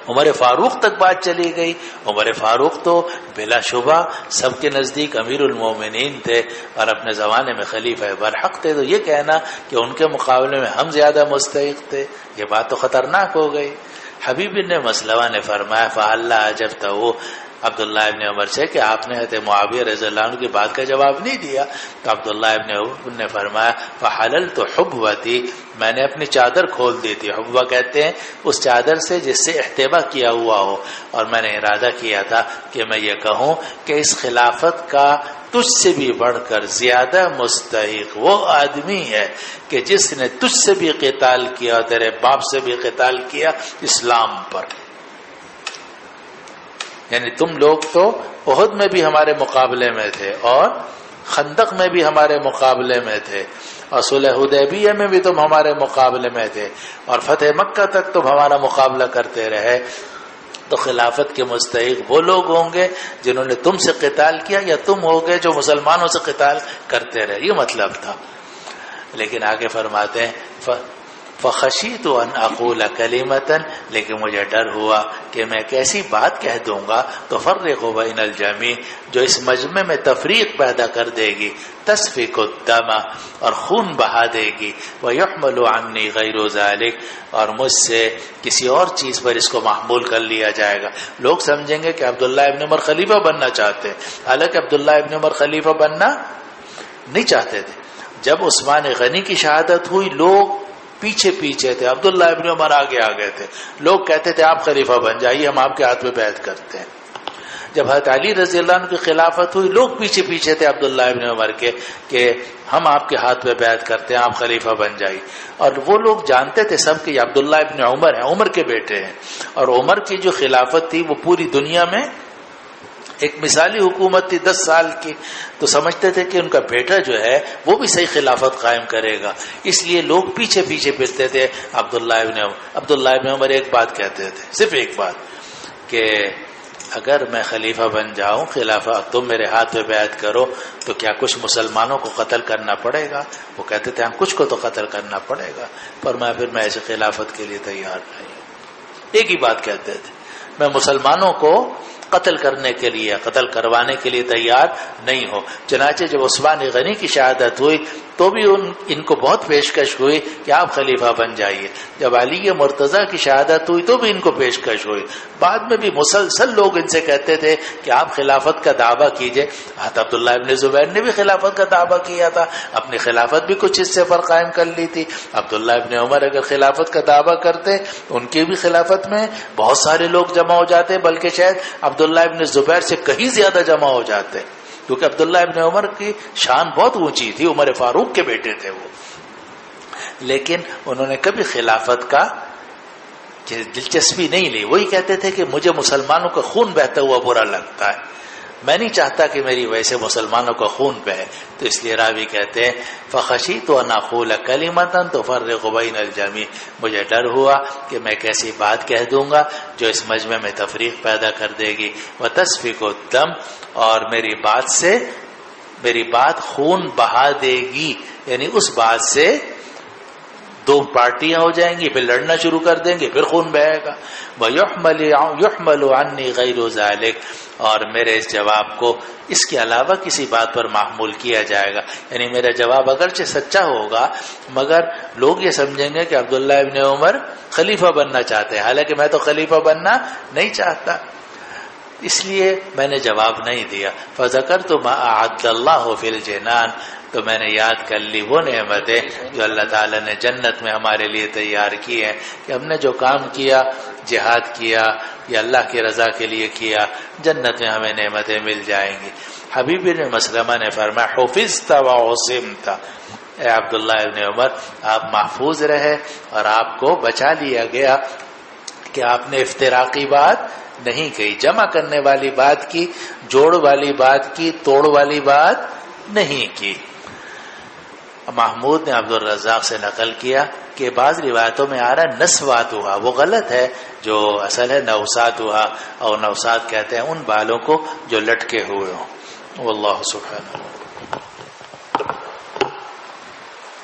عمر فاروق تک بات چلی گئی. عمر فاروق تو بلا شبہ سب کے نزدیک امیر المومنین تھے اور اپنے زمانے میں خلیفہ برحق تھے. تو یہ کہنا کہ ان کے مقابلے میں ہم زیادہ مستحق تھے, یہ بات تو خطرناک ہو گئی. حبیب بن مسلمہ نے فرمایا فَأَلَّا أَجَبْتَهُ, عبداللہ ابن عمر سے کہ آپ نے حضرت معاویہ رضی اللہ عنہ کی بات کا جواب نہیں دیا. تو عبداللہ ابن عمر نے فرمایا فحللت حبوتی، میں نے اپنی چادر کھول دی تھی. حبوہ کہتے ہیں اس چادر سے جس سے احتبا کیا ہوا ہو، اور میں نے ارادہ کیا تھا کہ میں یہ کہوں کہ اس خلافت کا تجھ سے بھی بڑھ کر زیادہ مستحق وہ آدمی ہے کہ جس نے تجھ سے بھی قتال کیا، تیرے باپ سے بھی قتال کیا اسلام پر. یعنی تم لوگ تو احد میں بھی ہمارے مقابلے میں تھے، اور خندق میں بھی ہمارے مقابلے میں تھے، اور صلح حدیبیہ میں بھی تم ہمارے مقابلے میں تھے، اور فتح مکہ تک تم ہمارا مقابلہ کرتے رہے. تو خلافت کے مستحق وہ لوگ ہوں گے جنہوں نے تم سے قتال کیا، یا تم ہوگے جو مسلمانوں سے قتال کرتے رہے. یہ مطلب تھا. لیکن آگے فرماتے ہیں فخشیت ان اقول کلمۃ، لیکن مجھے ڈر ہوا کہ میں ایک ایسی بات کہہ دوں گا تفرق بین الجمیع جو اس مجمع میں تفریق پیدا کر دے گی، تسفک الدم اور خون بہا دے گی، ویحمل عنی غیر ذلک اور مجھ سے کسی اور چیز پر اس کو محمول کر لیا جائے گا. لوگ سمجھیں گے کہ عبداللہ ابن عمر خلیفہ بننا چاہتے، حالانکہ عبداللہ ابن عمر خلیفہ بننا نہیں چاہتے تھے. جب عثمان غنی کی شہادت ہوئی لوگ پیچھے پیچھے تھے، عبداللہ ابن عمر آگے آگے تھے. لوگ کہتے تھے آپ خلیفہ بن جائیے، ہم آپ کے ہاتھ میں بیعت کرتے ہیں. جب حضرت علی رضی اللہ عنہ کی خلافت ہوئی لوگ پیچھے پیچھے تھے عبداللہ ابن عمر کے کہ ہم آپ کے ہاتھ میں بیعت کرتے ہیں، آپ خلیفہ بن جائیے. اور وہ لوگ جانتے تھے سب کہ یہ عبداللہ ابن عمر ہیں، عمر کے بیٹے ہیں، اور عمر کی جو خلافت تھی وہ پوری دنیا میں ایک مثالی حکومت تھی 10 سال کی. تو سمجھتے تھے کہ ان کا بیٹا جو ہے وہ بھی صحیح خلافت قائم کرے گا، اس لیے لوگ پیچھے پیچھے پھرتے تھے عبداللہ ابن عمر. عبداللہ ابن عمر ایک بات کہتے تھے، صرف ایک بات، کہ اگر میں خلیفہ بن جاؤں، خلافہ تم میرے ہاتھ میں بیعت کرو تو کیا کچھ مسلمانوں کو قتل کرنا پڑے گا؟ وہ کہتے تھے ہم کچھ کو تو قتل کرنا پڑے گا، پر میں ایسے خلافت کے لیے تیار نہیں. ایک ہی بات کہتے تھے، میں مسلمانوں کو قتل کرنے کے لیے، قتل کروانے کے لیے تیار نہیں ہو. چنانچہ جب عثمان غنی کی شہادت ہوئی تو بھی ان کو بہت پیشکش ہوئی کہ آپ خلیفہ بن جائیے. جب علی مرتضیٰ کی شہادت ہوئی تو بھی ان کو پیشکش ہوئی. بعد میں بھی مسلسل لوگ ان سے کہتے تھے کہ آپ خلافت کا دعویٰ کیجئے. عبداللہ ابن زبیر نے بھی خلافت کا دعویٰ کیا تھا، اپنی خلافت بھی کچھ حصے پر قائم کر لی تھی. عبداللہ ابن عمر اگر خلافت کا دعویٰ کرتے ان کی بھی خلافت میں بہت سارے لوگ جمع ہو جاتے، بلکہ شاید عبداللہ ابن زبیر سے کہیں زیادہ جمع ہو جاتے، کیونکہ عبداللہ ابن عمر کی شان بہت اونچی تھی، عمر فاروق کے بیٹے تھے وہ. لیکن انہوں نے کبھی خلافت کا دلچسپی نہیں لی. وہی کہتے تھے کہ مجھے مسلمانوں کا خون بہتا ہوا برا لگتا ہے، میں نہیں چاہتا کہ میری وجہ سے مسلمانوں کا خون بہے. تو اس لیے راوی کہتے ہیں فخشیت ان اقول کلمۃ تفرق بین الجمیع، مجھے ڈر ہوا کہ میں ایک ایسی بات کہہ دوں گا جو اس مجمع میں تفریق پیدا کر دے گی، وتسفک الدم اور میری بات خون بہا دے گی. یعنی اس بات سے دو پارٹیاں ہو جائیں گی، پھر لڑنا شروع کر دیں گے، پھر خون بہے گا. وَيُحْمَلُ عَنِّي غَيْرُ ذَلِكَ اور میرے اس جواب کو اس کے علاوہ کسی بات پر محمول کیا جائے گا. یعنی میرا جواب اگرچہ سچا ہوگا مگر لوگ یہ سمجھیں گے کہ عبداللہ ابن عمر خلیفہ بننا چاہتے ہیں، حالانکہ میں تو خلیفہ بننا نہیں چاہتا. اس لیے میں نے جواب نہیں دیا. فذکرت ما اعد اللہ فی الجنان، تو میں نے یاد کر لی وہ نعمتیں جو اللہ تعالیٰ نے جنت میں ہمارے لیے تیار کی ہیں، کہ ہم نے جو کام کیا، جہاد کیا یا اللہ کی رضا کے لیے کیا، جنت میں ہمیں نعمتیں مل جائیں گی. حبیب بن مسلمہ نے فرمایا حفظت وعصمت، اے عبداللہ ابن عمر آپ محفوظ رہے اور آپ کو بچا لیا گیا کہ آپ نے افتراقی بات نہیں کہی، جمع کرنے والی بات کی، جوڑ والی بات کی، توڑ والی بات نہیں کی. محمود نے عبد الرزاق سے نقل کیا کہ بعض روایتوں میں آ رہا ہے نسوات ہوا، وہ غلط ہے، جو اصل ہے نوسات ہوا، اور نوسات کہتے ہیں ان بالوں کو جو لٹکے ہوئے ہوں. واللہ سبحانہ